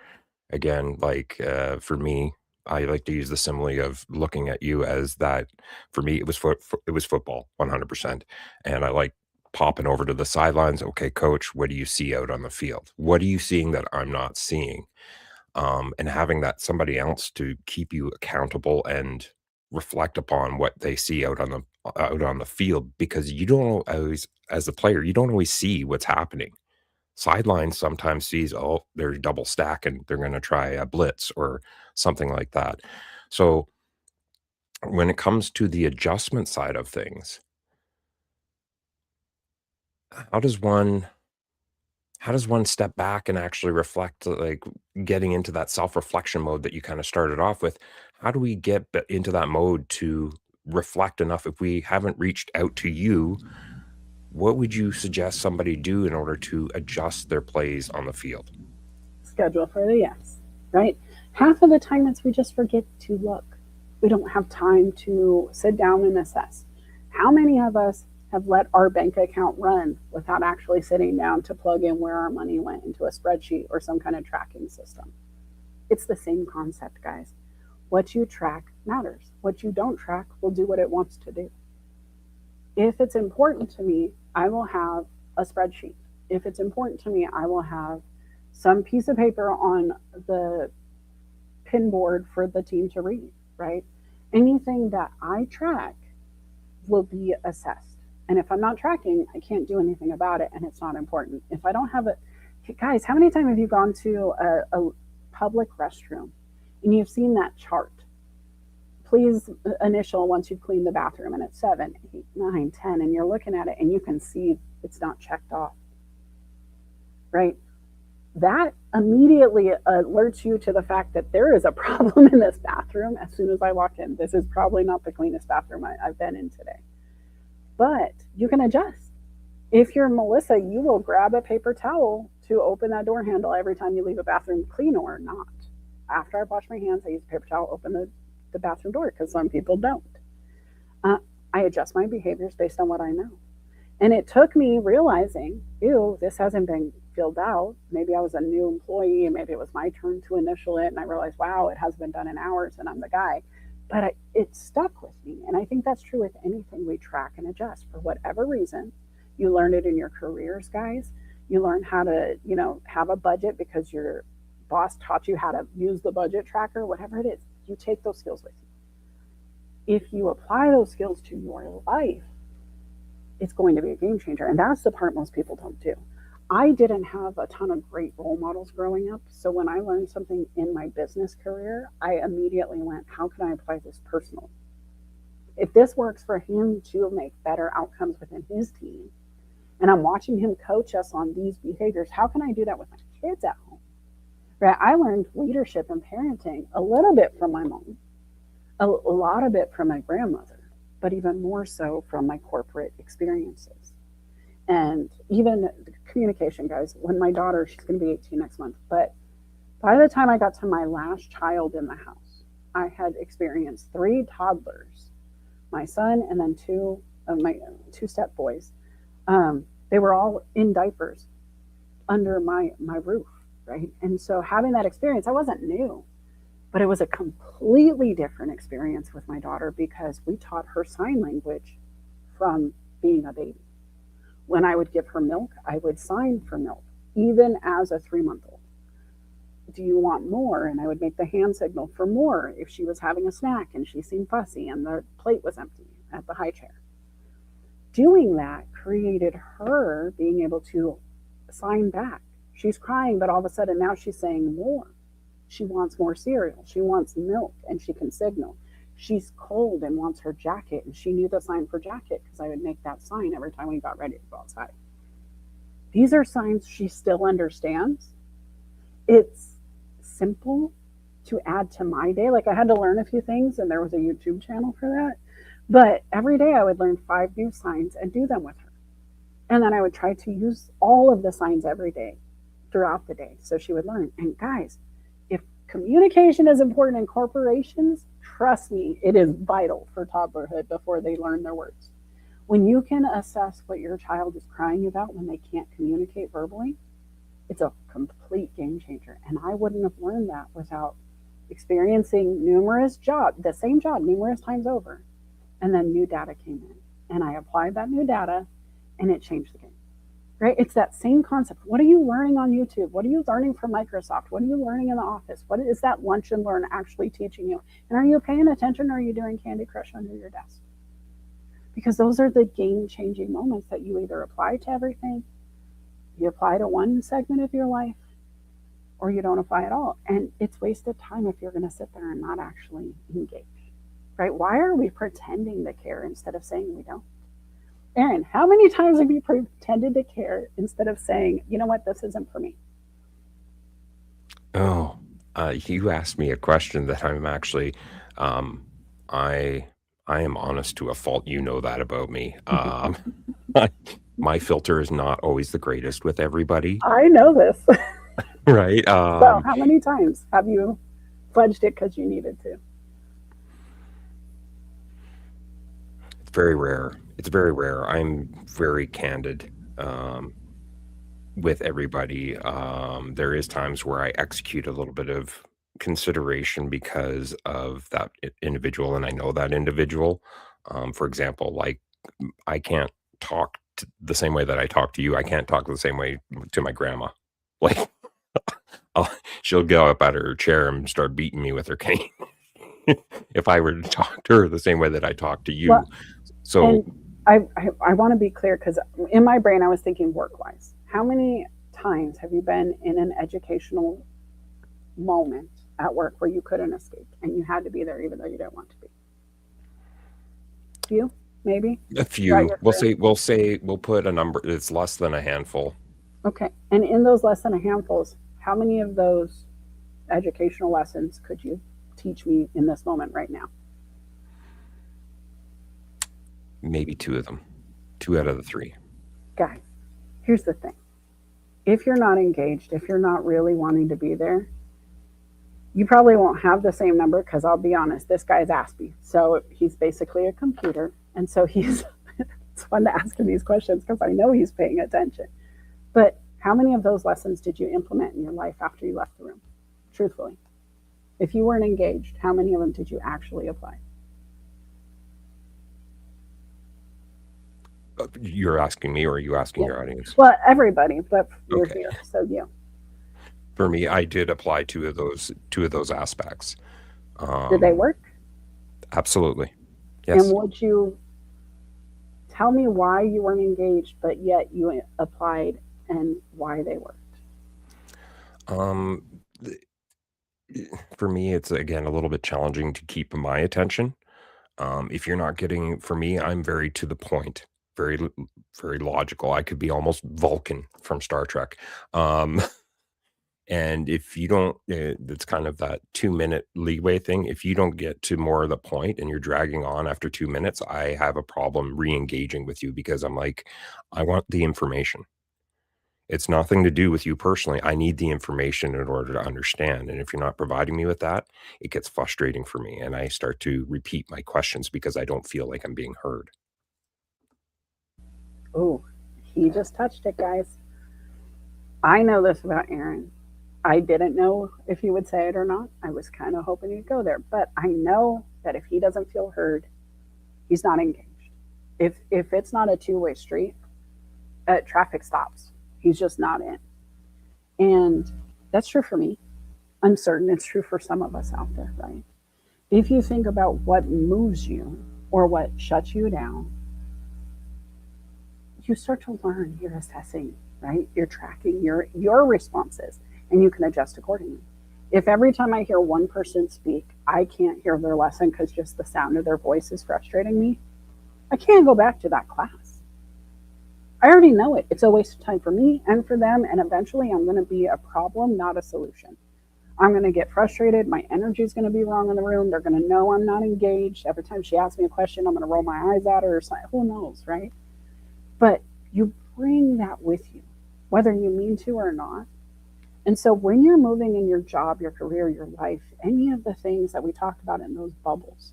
C: again, like for me, I like to use the simile of looking at you as that. For me, it was football, 100%, and I like popping over to the sidelines. Okay, coach, what do you see out on the field? What are you seeing that I'm not seeing? And having that somebody else to keep you accountable and reflect upon what they see out on the field, because you don't always, as a player, you don't always see what's happening. Sideline sometimes sees, oh, they're double stacking, they're going to try a blitz or something like that. So when it comes to the adjustment side of things, how does one how does one step back and actually reflect, like, getting into that self-reflection mode that you kinda started off with? How do we get into that mode to reflect enough? If we haven't reached out to you, what would you suggest somebody do in order to adjust their plays on the field?
B: Schedule for the yes, right? Half of the time it's we just forget to look. We don't have time to sit down and assess. How many of us have let our bank account run without actually sitting down to plug in where our money went into a spreadsheet or some kind of tracking system? It's the same concept, guys. What you track matters. What you don't track will do what it wants to do. If it's important to me, I will have a spreadsheet. If it's important to me, I will have some piece of paper on the pin board for the team to read, right? Anything that I track will be assessed. And if I'm not tracking, I can't do anything about it, and it's not important. If I don't have it, guys, how many times have you gone to a public restroom and you've seen that chart? Please initial once you've cleaned the bathroom, and it's 7, 8, 9, 10, and you're looking at it and you can see it's not checked off, right? That immediately alerts you to the fact that there is a problem in this bathroom as soon as I walk in. This is probably not the cleanest bathroom I've been in today. But you can adjust. If you're Melissa, you will grab a paper towel to open that door handle every time you leave a bathroom, clean or not. After I wash my hands, I use a paper towel, open the bathroom door, because some people don't. I adjust my behaviors based on what I know. And it took me realizing, ew, this hasn't been filled out. Maybe I was a new employee and maybe it was my turn to initial it. And I realized, wow, it hasn't been done in hours and I'm the guy. But it stuck with me. And I think that's true with anything we track and adjust for whatever reason. You learn it in your careers, guys. You learn how to, have a budget because your boss taught you how to use the budget tracker, whatever it is. You take those skills with you. If you apply those skills to your life, it's going to be a game changer. And that's the part most people don't do. I didn't have a ton of great role models growing up. So when I learned something in my business career, I immediately went, how can I apply this personally? If this works for him to make better outcomes within his team, and I'm watching him coach us on these behaviors, how can I do that with my kids at home? Right? I learned leadership and parenting a little bit from my mom, a lot of it from my grandmother. but even more so from my corporate experiences. And even communication, guys, when my daughter, she's going to be 18 next month, but by the time I got to my last child in the house, I had experienced three toddlers, my son, and then two of my two step boys. They were all in diapers under my roof, right? And so having that experience, I wasn't new, but it was a completely different experience with my daughter because we taught her sign language from being a baby. When I would give her milk, I would sign for milk, even as a 3-month-old. Do you want more? And I would make the hand signal for more if she was having a snack and she seemed fussy and the plate was empty at the high chair. Doing that created her being able to sign back. She's crying, but all of a sudden now she's saying more. She wants more cereal. She wants milk, and she can signal. She's cold and wants her jacket, and she knew the sign for jacket because I would make that sign every time we got ready to go outside. These are signs she still understands. It's simple to add to my day. Like I had to learn a few things, and there was a YouTube channel for that. But every day I would learn 5 new signs and do them with her. And then I would try to use all of the signs every day throughout the day so she would learn. And guys, if communication is important in corporations, trust me, it is vital for toddlerhood before they learn their words. When you can assess what your child is crying about when they can't communicate verbally, it's a complete game changer. And I wouldn't have learned that without experiencing the same job numerous times over. And then new data came in. And I applied that new data and it changed the game. Right? It's that same concept. What are you learning on YouTube? What are you learning from Microsoft? What are you learning in the office? What is that lunch and learn actually teaching you? And are you paying attention or are you doing Candy Crush under your desk? Because those are the game-changing moments that you either apply to everything, you apply to one segment of your life, or you don't apply at all. And it's wasted time if you're going to sit there and not actually engage. Right? Why are we pretending to care instead of saying we don't? Aaron, how many times have you pretended to care instead of saying, you know what, this isn't for me?
C: Oh, you asked me a question that I'm actually, I I am honest to a fault. You know that about me. My filter is not always the greatest with everybody,
B: I know this.
C: right?
B: So, how many times have you fudged it because you needed to?
C: It's very rare. It's very rare. I'm very candid with everybody. There is times where I execute a little bit of consideration because of that individual, and I know that individual. For example, like I can't talk the same way that I talk to you. I can't talk the same way to my grandma. Like she'll go up out of her chair and start beating me with her cane if I were to talk to her the same way that I talk to you.
B: Well,
C: So
B: and I want to be clear because in my brain I was thinking work wise. How many times have you been in an educational moment at work where you couldn't escape and you had to be there even though you didn't want to be? Few, maybe.
C: a
B: Throughout
C: few,
B: your
C: we'll
B: career.
C: say, we'll put a number. It's less than a handful.
B: Okay. And in those less than a handfuls, how many of those educational lessons could you teach me in this moment right now?
C: Maybe 2 of them, 2 out of the 3.
B: Guys, here's the thing. If you're not engaged, if you're not really wanting to be there, you probably won't have the same number because I'll be honest, this guy's Aspie. So he's basically a computer. And so it's fun to ask him these questions because I know he's paying attention. But how many of those lessons did you implement in your life after you left the room? Truthfully. If you weren't engaged, how many of them did you actually apply?
C: You're asking me, or are you asking
B: Yeah.
C: your audience?
B: Well, everybody, but you're
C: Okay.
B: here. So you.
C: For me, I did apply 2 of those aspects.
B: Did they
C: Um,
B: work?
C: absolutely.
B: And
C: Yes.
B: would you tell me why you weren't engaged, but yet you applied and why they worked?
C: Um, th- for me, it's again a little bit challenging to keep my attention. If you're not getting, for me, I'm very to the point, very logical. I could be almost Vulcan from Star Trek. Um, And if you don't, it's kind of that 2-minute leeway thing. If you don't get to more of the point and you're dragging on after 2 minutes, I have a problem re-engaging with you because I'm like, I want the information. It's nothing to do with you personally. I need the information in order to understand. And if you're not providing me with that, it gets frustrating for me. And I start to repeat my questions because I don't feel like I'm being heard.
B: Oh, he just touched it, guys. I know this about Aaron. I didn't know if he would say it or not. I was kind of hoping he'd go there, but I know that if he doesn't feel heard, he's not engaged. If it's not a two-way street, traffic stops. He's just not in. And that's true for me. I'm certain it's true for some of us out there, right? If you think about what moves you or what shuts you down, you start to learn, you're assessing, right? You're tracking your responses and you can adjust accordingly. If every time I hear one person speak, I can't hear their lesson because just the sound of their voice is frustrating me, I can't go back to that class. I already know it. It's a waste of time for me and for them. And eventually I'm going to be a problem, not a solution. I'm going to get frustrated. My energy is going to be wrong in the room. They're going to know I'm not engaged. Every time she asks me a question, I'm going to roll my eyes at her or something. Who knows, right? But you bring that with you, whether you mean to or not. And so when you're moving in your job, your career, your life, any of the things that we talked about in those bubbles,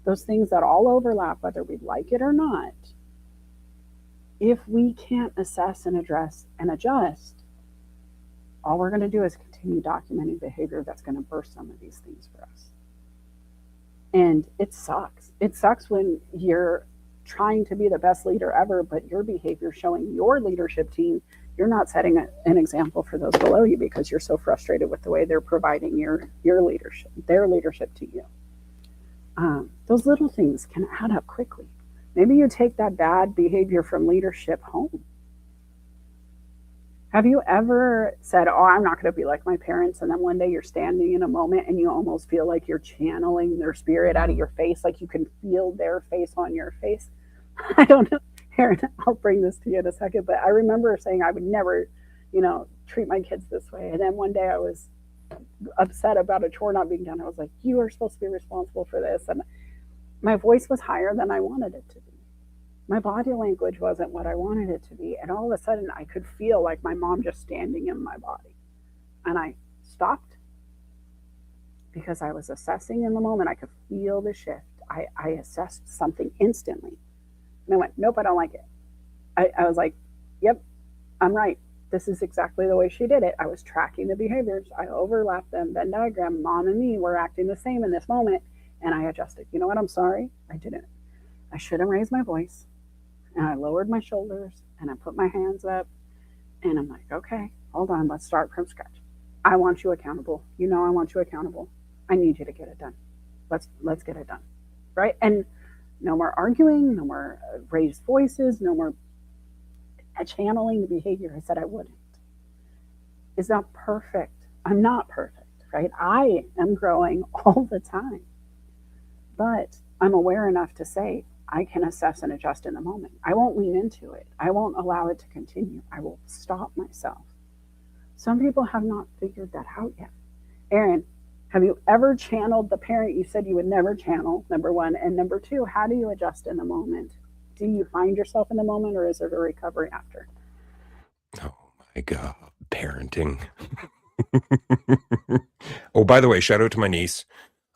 B: those things that all overlap, whether we like it or not, if we can't assess and address and adjust, all we're going to do is continue documenting behavior that's going to burst some of these things for us. And it sucks. It sucks when you're trying to be the best leader ever, but your behavior showing your leadership team you're not setting an example for those below you because you're so frustrated with the way they're providing your leadership, their leadership to you. Those little things can add up quickly. Maybe you take that bad behavior from leadership home. Have you ever said, oh, I'm not going to be like my parents, and then one day you're standing in a moment and you almost feel like you're channeling their spirit out of your face, like you can feel their face on your face? I don't know. Aaron, I'll bring this to you in a second, but I remember saying I would never, treat my kids this way. And then one day I was upset about a chore not being done. I was like, you are supposed to be responsible for this. And my voice was higher than I wanted it to be. My body language wasn't what I wanted it to be. And all of a sudden I could feel like my mom just standing in my body. And I stopped because I was assessing in the moment. I could feel the shift. I assessed something instantly. And I went, nope, I don't like it. I was like, yep, I'm right. This is exactly the way she did it. I was tracking the behaviors. I overlapped them. Venn diagram, mom and me were acting the same in this moment. And I adjusted. You know what? I'm sorry. I didn't. I should have raised my voice. And I lowered my shoulders and I put my hands up. And I'm like, okay, hold on. Let's start from scratch. I want you accountable. You know I want you accountable. I need you to get it done. Let's get it done. Right? And no more arguing, no more raised voices, no more channeling the behavior I said I wouldn't. It's not perfect. I'm not perfect, right? I am growing all the time. But I'm aware enough to say I can assess and adjust in the moment. I won't lean into it. I won't allow it to continue. I will stop myself. Some people have not figured that out yet. Aaron, have you ever channeled the parent you said you would never channel, number one? And number two, how do you adjust in the moment? Do you find yourself in the moment or is it a recovery after?
C: Oh my God, parenting. Oh, by the way, shout out to my niece.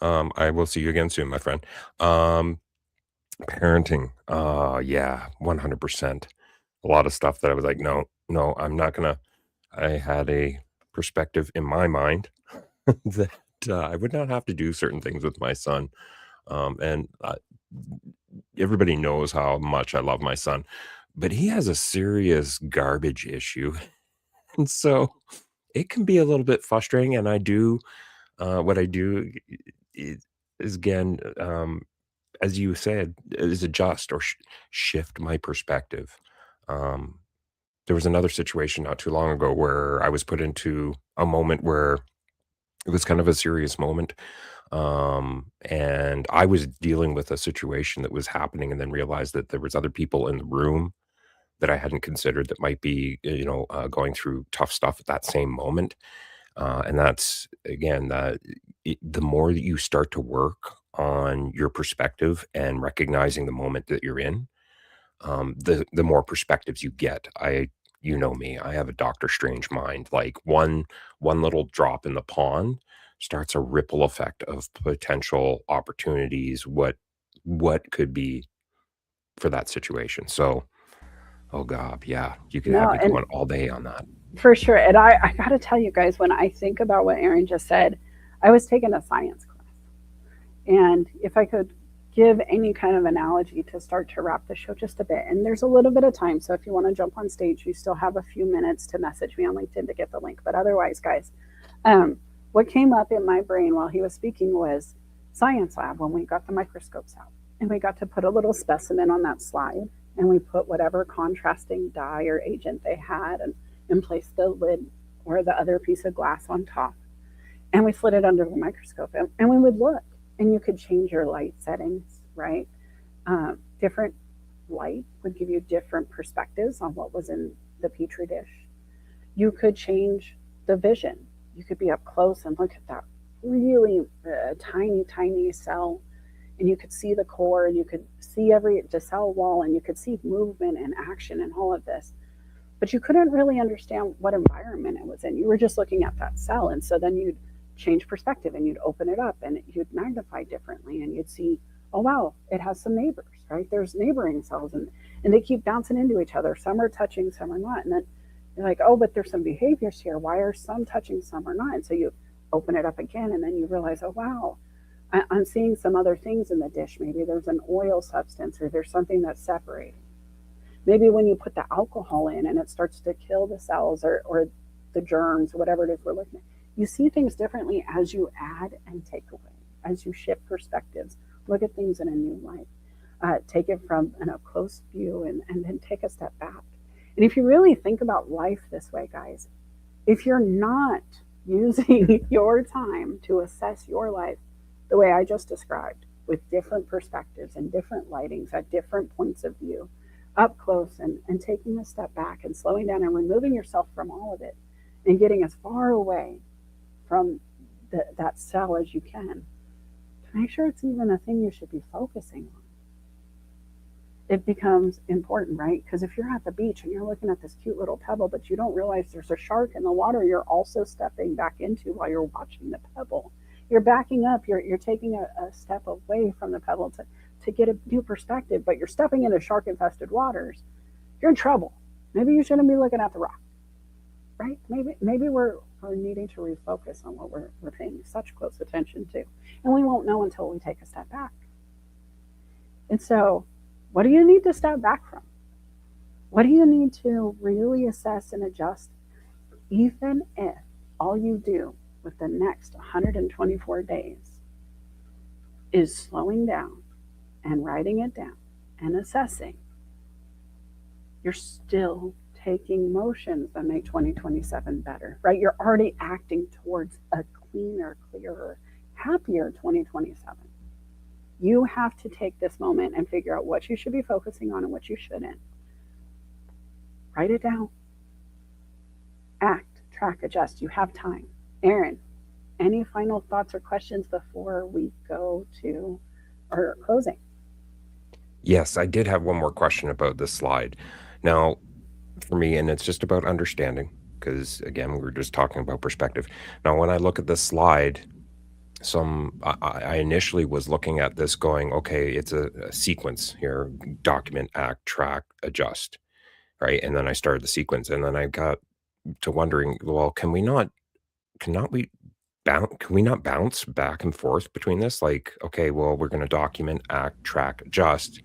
C: I will see you again soon, my friend. Parenting. Yeah, 100%. A lot of stuff that I was like, no, I'm not gonna. I had a perspective in my mind that I would not have to do certain things with my son. And everybody knows how much I love my son, but he has a serious garbage issue. And so it can be a little bit frustrating. And I do, what I do is again, as you said, is adjust or shift my perspective. Um, there was another situation not too long ago where I was put into a moment where it was kind of a serious moment. And I was dealing with a situation that was happening and then realized that there was other people in the room that I hadn't considered that might be, going through tough stuff at that same moment. And that's, again, the more that you start to work on your perspective and recognizing the moment that you're in, the more perspectives you get. You know me, I have a Doctor Strange mind. Like one little drop in the pond starts a ripple effect of potential opportunities, what could be for that situation. So, oh god, yeah, you could have
B: No,
C: me
B: and
C: going all day on that.
B: for sure. And I got to tell you guys, when I think about what Aaron just said, I was taking a science class. And if I could give any kind of analogy to start to wrap the show just a bit, and there's a little bit of time. So if you want to jump on stage, you still have a few minutes to message me on LinkedIn to get the link. But otherwise, guys, what came up in my brain while he was speaking was science lab when we got the microscopes out and we got to put a little specimen on that slide and we put whatever contrasting dye or agent they had and placed the lid or the other piece of glass on top. And we slid it under the microscope and we would look and you could change your light settings, right? Different light would give you different perspectives on what was in the petri dish. You could change the vision. You could be up close and look at that really tiny cell, and you could see the core, and you could see the cell wall, and you could see movement and action and all of this. But you couldn't really understand what environment it was in. You were just looking at that cell, and so then you'd change perspective and you'd open it up and you'd magnify differently, and you'd see, oh wow, it has some neighbors, right? There's neighboring cells, and they keep bouncing into each other. Some are touching, some are not, and then you're like, oh, but there's some behaviors here. Why are some touching, some are not? And so you open it up again, and then you realize, oh, wow, I'm seeing some other things in the dish. Maybe there's an oil substance or there's something that's separating. Maybe when you put the alcohol in and it starts to kill the cells or the germs or whatever it is we're looking at, you see things differently as you add and take away, as you shift perspectives, look at things in a new light, take it from an up close view and then take a step back. And if you really think about life this way, guys, if you're not using your time to assess your life the way I just described, with different perspectives and different lightings at different points of view, up close and taking a step back and slowing down and removing yourself from all of it and getting as far away from that cell as you can, to make sure it's even a thing you should be focusing on, it becomes important, right? Because if you're at the beach and you're looking at this cute little pebble, but you don't realize there's a shark in the water you're also stepping back into while you're watching the pebble. You're backing up, you're taking a step away from the pebble to get a new perspective, but you're stepping into shark-infested waters. You're in trouble. Maybe you shouldn't be looking at the rock, right? Maybe we're needing to refocus on what we're paying such close attention to. And we won't know until we take a step back. And so, what do you need to step back from? What do you need to really assess and adjust, even if all you do with the next 124 days is slowing down and writing it down and assessing? You're still taking motions that make 2027 better, right? You're already acting towards a cleaner, clearer, happier 2027. You have to take this moment and figure out what you should be focusing on and what you shouldn't. Write it down. Act, track, adjust. You have time. Aaron, any final thoughts or questions before we go to our closing?
C: Yes, I did have one more question about this slide. Now, for me, and it's just about understanding, because again, we were just talking about perspective. Now, when I look at this slide, I initially was looking at this going, okay, it's a sequence here: document, act, track, adjust, right? And then I started the sequence, and then I got to wondering, well, cannot we can we not bounce back and forth between this? Like, okay, well, we're going to document, act, track, adjust.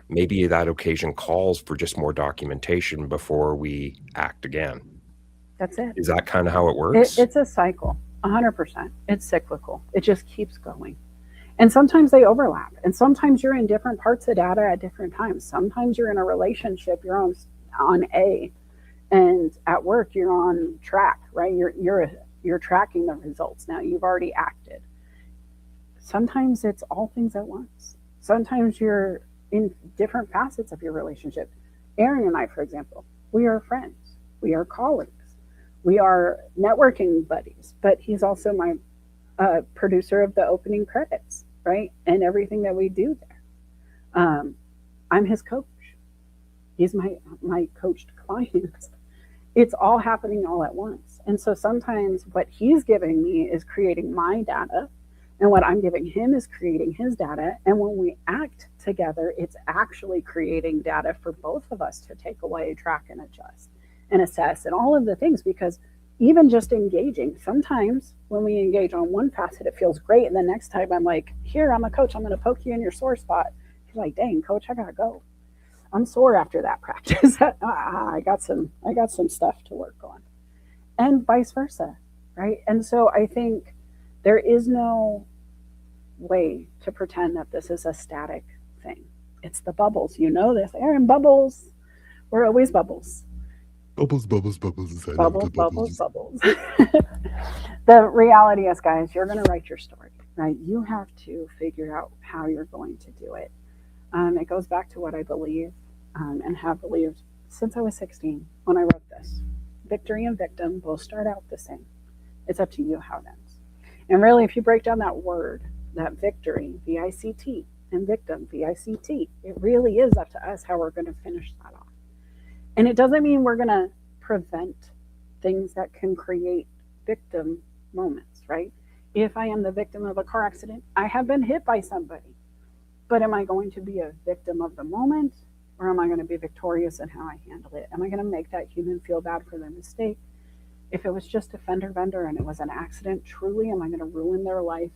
C: Maybe that occasion calls for just more documentation before we act again.
B: That's it.
C: Is that kind of how it works?
B: It's a cycle, 100%. It's cyclical. It just keeps going. And sometimes they overlap. And sometimes you're in different parts of data at different times. Sometimes you're in a relationship, you're on A, and at work you're on track, right? You're tracking the results. Now you've already acted. Sometimes it's all things at once. Sometimes you're in different facets of your relationship. Aaron and I, for example, we are friends. We are colleagues. We are networking buddies, but he's also my producer of the opening credits, right? And everything that we do there. I'm his coach. He's my coached client. It's all happening all at once. And so sometimes what he's giving me is creating my data, and what I'm giving him is creating his data. And when we act together, it's actually creating data for both of us to take away, track, and adjust and assess and all of the things. Because even just engaging, sometimes when we engage on one facet, it feels great. And the next time I'm like, here, I'm a coach, I'm going to poke you in your sore spot. You're like, dang, coach, I got to go. I'm sore after that practice. I got some stuff to work on, and vice versa, right? And so I think there is no way to pretend that this is a static thing. It's the bubbles. You know this, Aaron. Bubbles. We're always bubbles.
C: Bubbles, bubbles, bubbles. I love
B: Bubbles,
C: the
B: bubbles,
C: bubbles.
B: bubbles. The reality is, guys, you're going to write your story, right? You have to figure out how you're going to do it. It goes back to what I believe and have believed since I was 16 when I wrote this. Victory and victim both start out the same. It's up to you how it ends. And really, if you break down that word, that victory, V-I-C-T, and victim, V-I-C-T, it really is up to us how we're going to finish that off. And it doesn't mean we're going to prevent things that can create victim moments, right? If I am the victim of a car accident, I have been hit by somebody. But am I going to be a victim of the moment, or am I going to be victorious in how I handle it? Am I going to make that human feel bad for their mistake? If it was just a fender bender and it was an accident, truly, am I going to ruin their life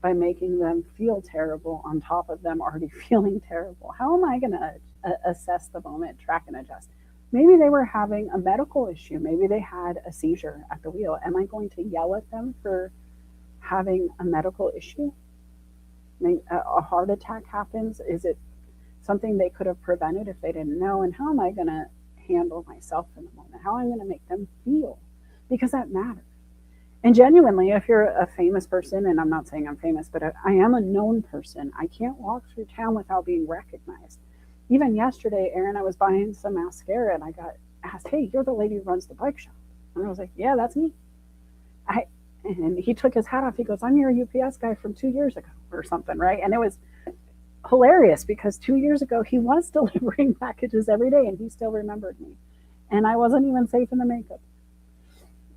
B: by making them feel terrible on top of them already feeling terrible? How am I going to assess the moment, track, and adjust? Maybe they were having a medical issue. Maybe they had a seizure at the wheel. Am I going to yell at them for having a medical issue? A heart attack happens. Is it something they could have prevented if they didn't know? And how am I going to handle myself in the moment? How am I going to make them feel? Because that matters. And genuinely, if you're a famous person, and I'm not saying I'm famous, but I am a known person, I can't walk through town without being recognized. Even yesterday, Aaron, I was buying some mascara and I got asked, hey, you're the lady who runs the bike shop. And I was like, yeah, that's me. And he took his hat off. He goes, I'm your UPS guy from 2 years ago or something, right? And it was hilarious because 2 years ago, he was delivering packages every day and he still remembered me. And I wasn't even safe in the makeup.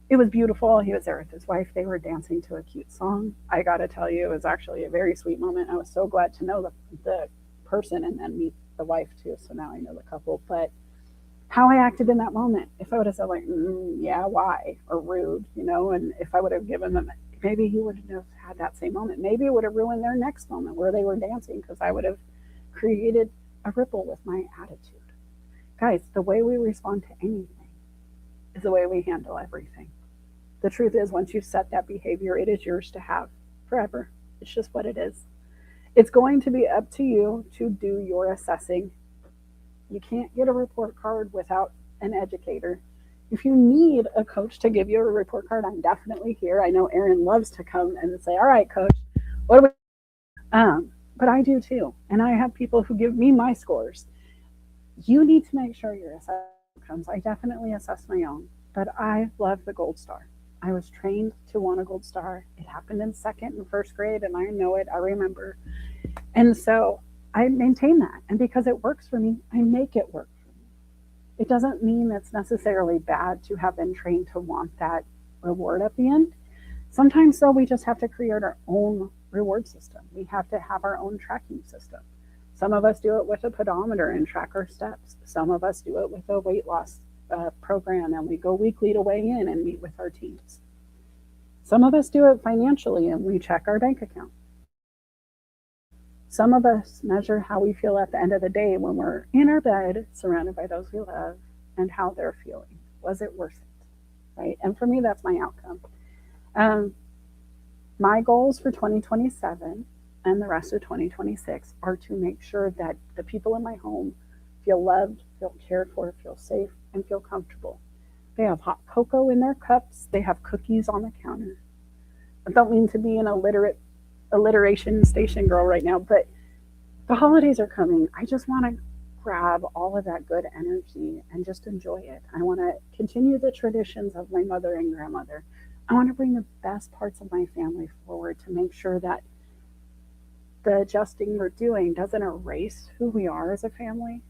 B: It was beautiful. He was there with his wife. They were dancing to a cute song. I got to tell you, it was actually a very sweet moment. I was so glad to know the person and then meet the wife too. So now I know the couple. But how I acted in that moment, if I would have said like, yeah, why? Or rude, and if I would have given them, maybe he wouldn't have had that same moment. Maybe it would have ruined their next moment where they were dancing because I would have created a ripple with my attitude. Guys, the way we respond to anything is the way we handle everything. The truth is, once you set that behavior, it is yours to have forever. It's just what it is. It's going to be up to you to do your assessing. You can't get a report card without an educator. If you need a coach to give you a report card, I'm definitely here. I know Aaron loves to come and say, all right, coach, what do we but I do too. And I have people who give me my scores. You need to make sure your assessment comes. I definitely assess my own, but I love the gold star. I was trained to want a gold star. It happened in second and first grade, and I know it. I remember. And so I maintain that. And because it works for me, I make it work for me. It doesn't mean it's necessarily bad to have been trained to want that reward at the end. Sometimes, though, we just have to create our own reward system. We have to have our own tracking system. Some of us do it with a pedometer and track our steps. Some of us do it with a weight loss program, and we go weekly to weigh in and meet with our teams. Some of us do it financially and we check our bank account. Some of us measure how we feel at the end of the day when we're in our bed surrounded by those we love and how they're feeling. Was it worth it? Right? And for me, that's my outcome. My goals for 2027 and the rest of 2026 are to make sure that the people in my home feel loved, feel cared for, feel safe, and feel comfortable. They have hot cocoa in their cups. They have cookies on the counter. I don't mean to be an alliteration station girl right now, but the holidays are coming. I just want to grab all of that good energy and just enjoy it. I want to continue the traditions of my mother and grandmother. I want to bring the best parts of my family forward to make sure that the adjusting we're doing doesn't erase who we are as a family,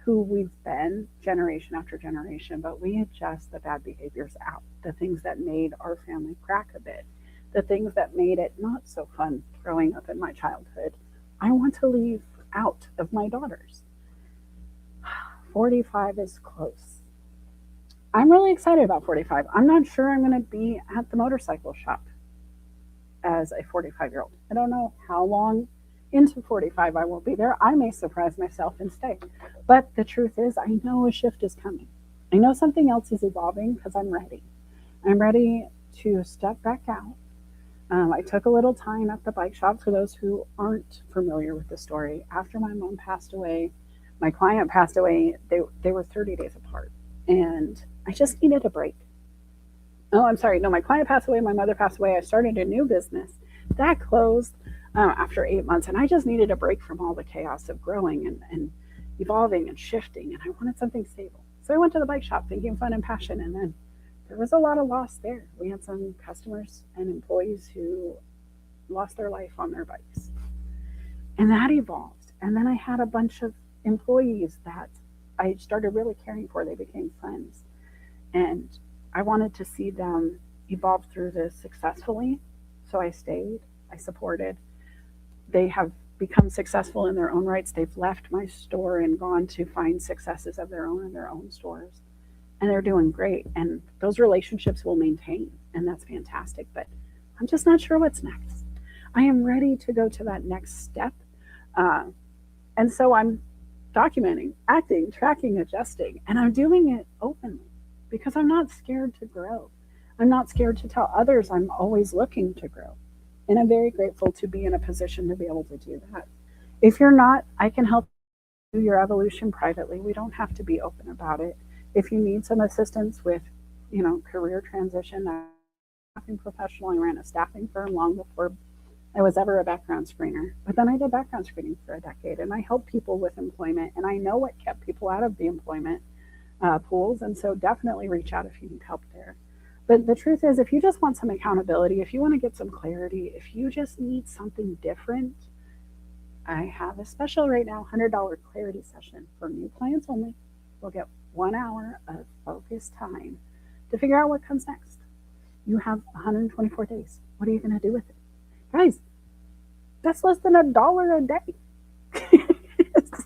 B: who we've been generation after generation, but we adjust the bad behaviors out, the things that made our family crack a bit, the things that made it not so fun growing up in my childhood. I want to leave out of my daughters. 45 is close. I'm really excited about 45. I'm not sure I'm going to be at the motorcycle shop as a 45-year-old. I don't know how long into 45 I won't be there. I may surprise myself and stay. But the truth is, I know a shift is coming. I know something else is evolving because I'm ready. I'm ready to step back out. I took a little time at the bike shop. For those who aren't familiar with the story, after my mom passed away, my client passed away, they were 30 days apart. And I just needed a break. Oh, I'm sorry. No, my client passed away. My mother passed away. I started a new business. That closed after 8 months. And I just needed a break from all the chaos of growing and evolving and shifting. And I wanted something stable. So I went to the bike shop thinking fun and passion. And then there was a lot of loss there. We had some customers and employees who lost their life on their bikes. And that evolved. And then I had a bunch of employees that I started really caring for. They became friends. And I wanted to see them evolve through this successfully. So I stayed, I supported. They have become successful in their own rights. They've left my store and gone to find successes of their own in their own stores. And they're doing great. And those relationships will maintain. And that's fantastic. But I'm just not sure what's next. I am ready to go to that next step. And so I'm documenting, acting, tracking, adjusting. And I'm doing it openly because I'm not scared to grow. I'm not scared to tell others I'm always looking to grow. And I'm very grateful to be in a position to be able to do that. If you're not, I can help you your evolution privately. We don't have to be open about it. If you need some assistance with, career transition, I'm a staffing professional. I ran a staffing firm long before I was ever a background screener. But then I did background screening for a decade, and I helped people with employment, and I know what kept people out of the employment pools. And so definitely reach out if you need help there. But the truth is, if you just want some accountability, if you want to get some clarity, if you just need something different, I have a special right now, $100 clarity session for new clients only. We'll get 1 hour of focused time to figure out what comes next. You have 124 days. What are you going to do with it? Guys, that's less than $1 a day.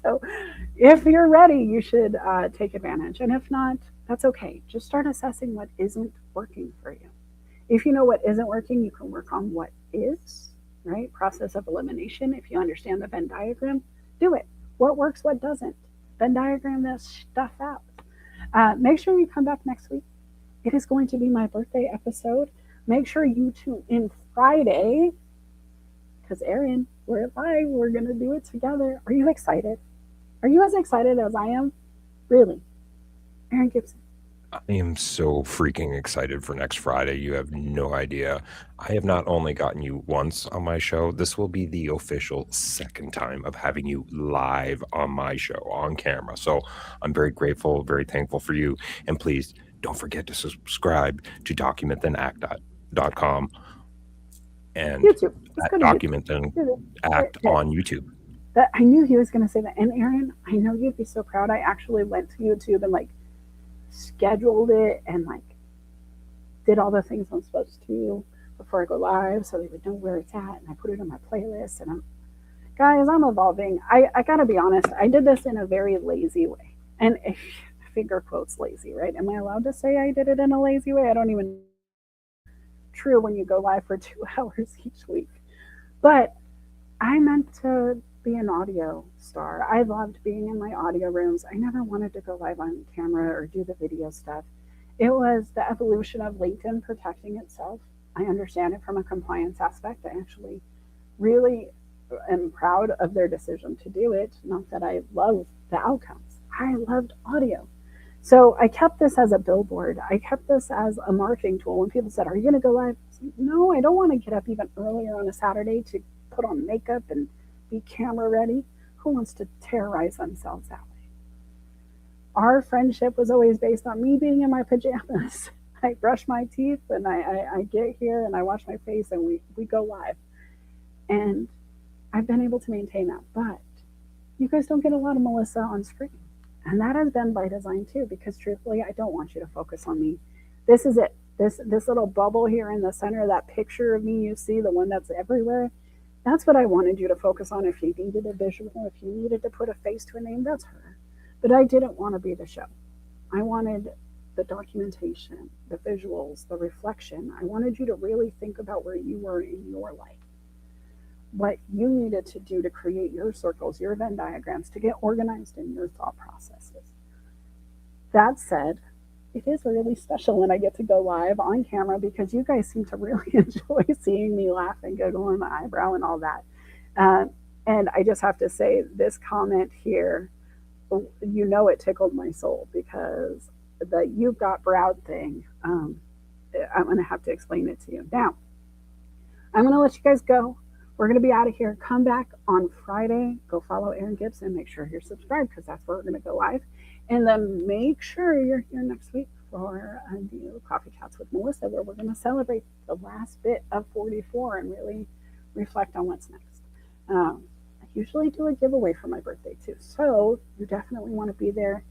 B: So if you're ready, you should take advantage. And if not, that's okay. Just start assessing what isn't working for you. If you know what isn't working, you can work on what is, right? Process of elimination. If you understand the Venn diagram, do it. What works, what doesn't. Venn diagram that stuff out. Make sure you come back next week. It is going to be my birthday episode. Make sure you tune in Friday, because Erin, we're live. We're going to do it together. Are you excited? Are you as excited as I am? Really? Erin Gibson.
C: I am so freaking excited for next Friday. You have no idea. I have not only gotten you once on my show, this will be the official second time of having you live on my show on camera. So I'm very grateful, very thankful for you. And please don't forget to subscribe to documentthenact.com and
B: YouTube.
C: document then act on YouTube.
B: That I knew he was going to say that. And Erin, I know you'd be so proud. I actually went to YouTube and scheduled it and did all the things I'm supposed to before I go live so they would know where it's at, and I put it on my playlist. And I'm evolving. I gotta be honest, I did this in a very lazy way, and finger quotes lazy, right? Am I allowed to say I did it in a lazy way? I don't even true when you go live for 2 hours each week, but I meant to be an audio star. I loved being in my audio rooms. I never wanted to go live on camera or do the video stuff. It was the evolution of LinkedIn protecting itself. I understand it from a compliance aspect. I actually really am proud of their decision to do it. Not that I love the outcomes. I loved audio. So I kept this as a billboard. I kept this as a marketing tool. When people said, "Are you going to go live?" I said, no, I don't want to get up even earlier on a Saturday to put on makeup and be camera ready. Who wants to terrorize themselves that way? Our friendship was always based on me being in my pajamas. I brush my teeth and I get here and I wash my face and we go live. And I've been able to maintain that. But you guys don't get a lot of Melissa on screen. And that has been by design too, because truthfully, I don't want you to focus on me. This is it. This little bubble here in the center, that picture of me you see, the one that's everywhere, that's what I wanted you to focus on. If you needed a visual, if you needed to put a face to a name, that's her. But I didn't want to be the show. I wanted the documentation, the visuals, the reflection. I wanted you to really think about where you were in your life, what you needed to do to create your circles, your Venn diagrams, to get organized in your thought processes. That said, it is really special when I get to go live on camera because you guys seem to really enjoy seeing me laugh and giggle and my eyebrow and all that. And I just have to say, this comment here, you know, it tickled my soul because the "you've got browed" thing, I'm going to have to explain it to you. Now, I'm going to let you guys go. We're going to be out of here. Come back on Friday. Go follow Erin Gibson. Make sure you're subscribed because that's where we're going to go live. And then make sure you're here next week for a new Coffee Chats with Melissa, where we're going to celebrate the last bit of 44 and really reflect on what's next. I usually do a giveaway for my birthday too. So you definitely want to be there.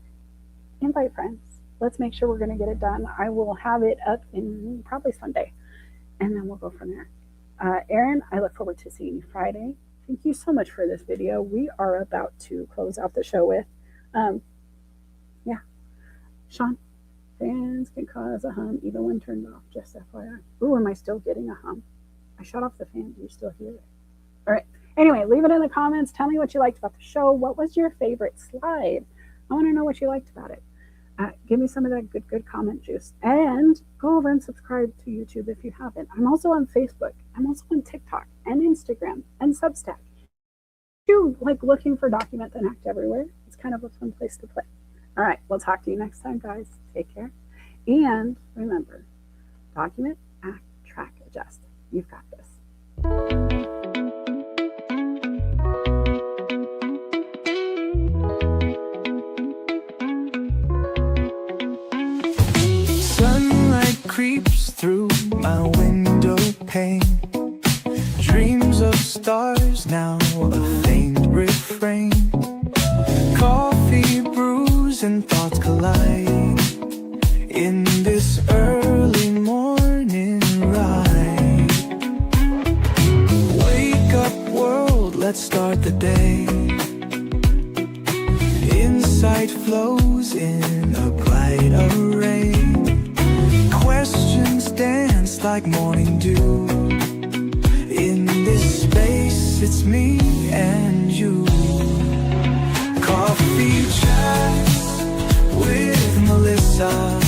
B: Invite friends. Let's make sure we're going to get it done. I will have it up in probably Sunday, and then we'll go from there. Erin, I look forward to seeing you Friday. Thank you so much for this video. We are about to close out the show with, Sean, fans can cause a hum even when turned off, just FYI. Ooh, am I still getting a hum? I shut off the fan. Do you still hear it? All right. Anyway, leave it in the comments. Tell me what you liked about the show. What was your favorite slide? I want to know what you liked about it. Give me some of that good comment juice. And go over and subscribe to YouTube if you haven't. I'm also on Facebook. I'm also on TikTok and Instagram and Substack. If you like looking for Document Then Act everywhere, it's kind of a fun place to play. All right, we'll talk to you next time, guys. Take care. And remember, document, act, track, adjust. You've got this.
A: Sunlight creeps through my window pane. Dreams of stars, now a faint refrain. Coffee brews and thoughts collide in this early morning ride. Wake up world, let's start the day. Insight flows in a bright array. Questions dance like morning dew. In this space, it's me and you. Coffee chats with Melissa.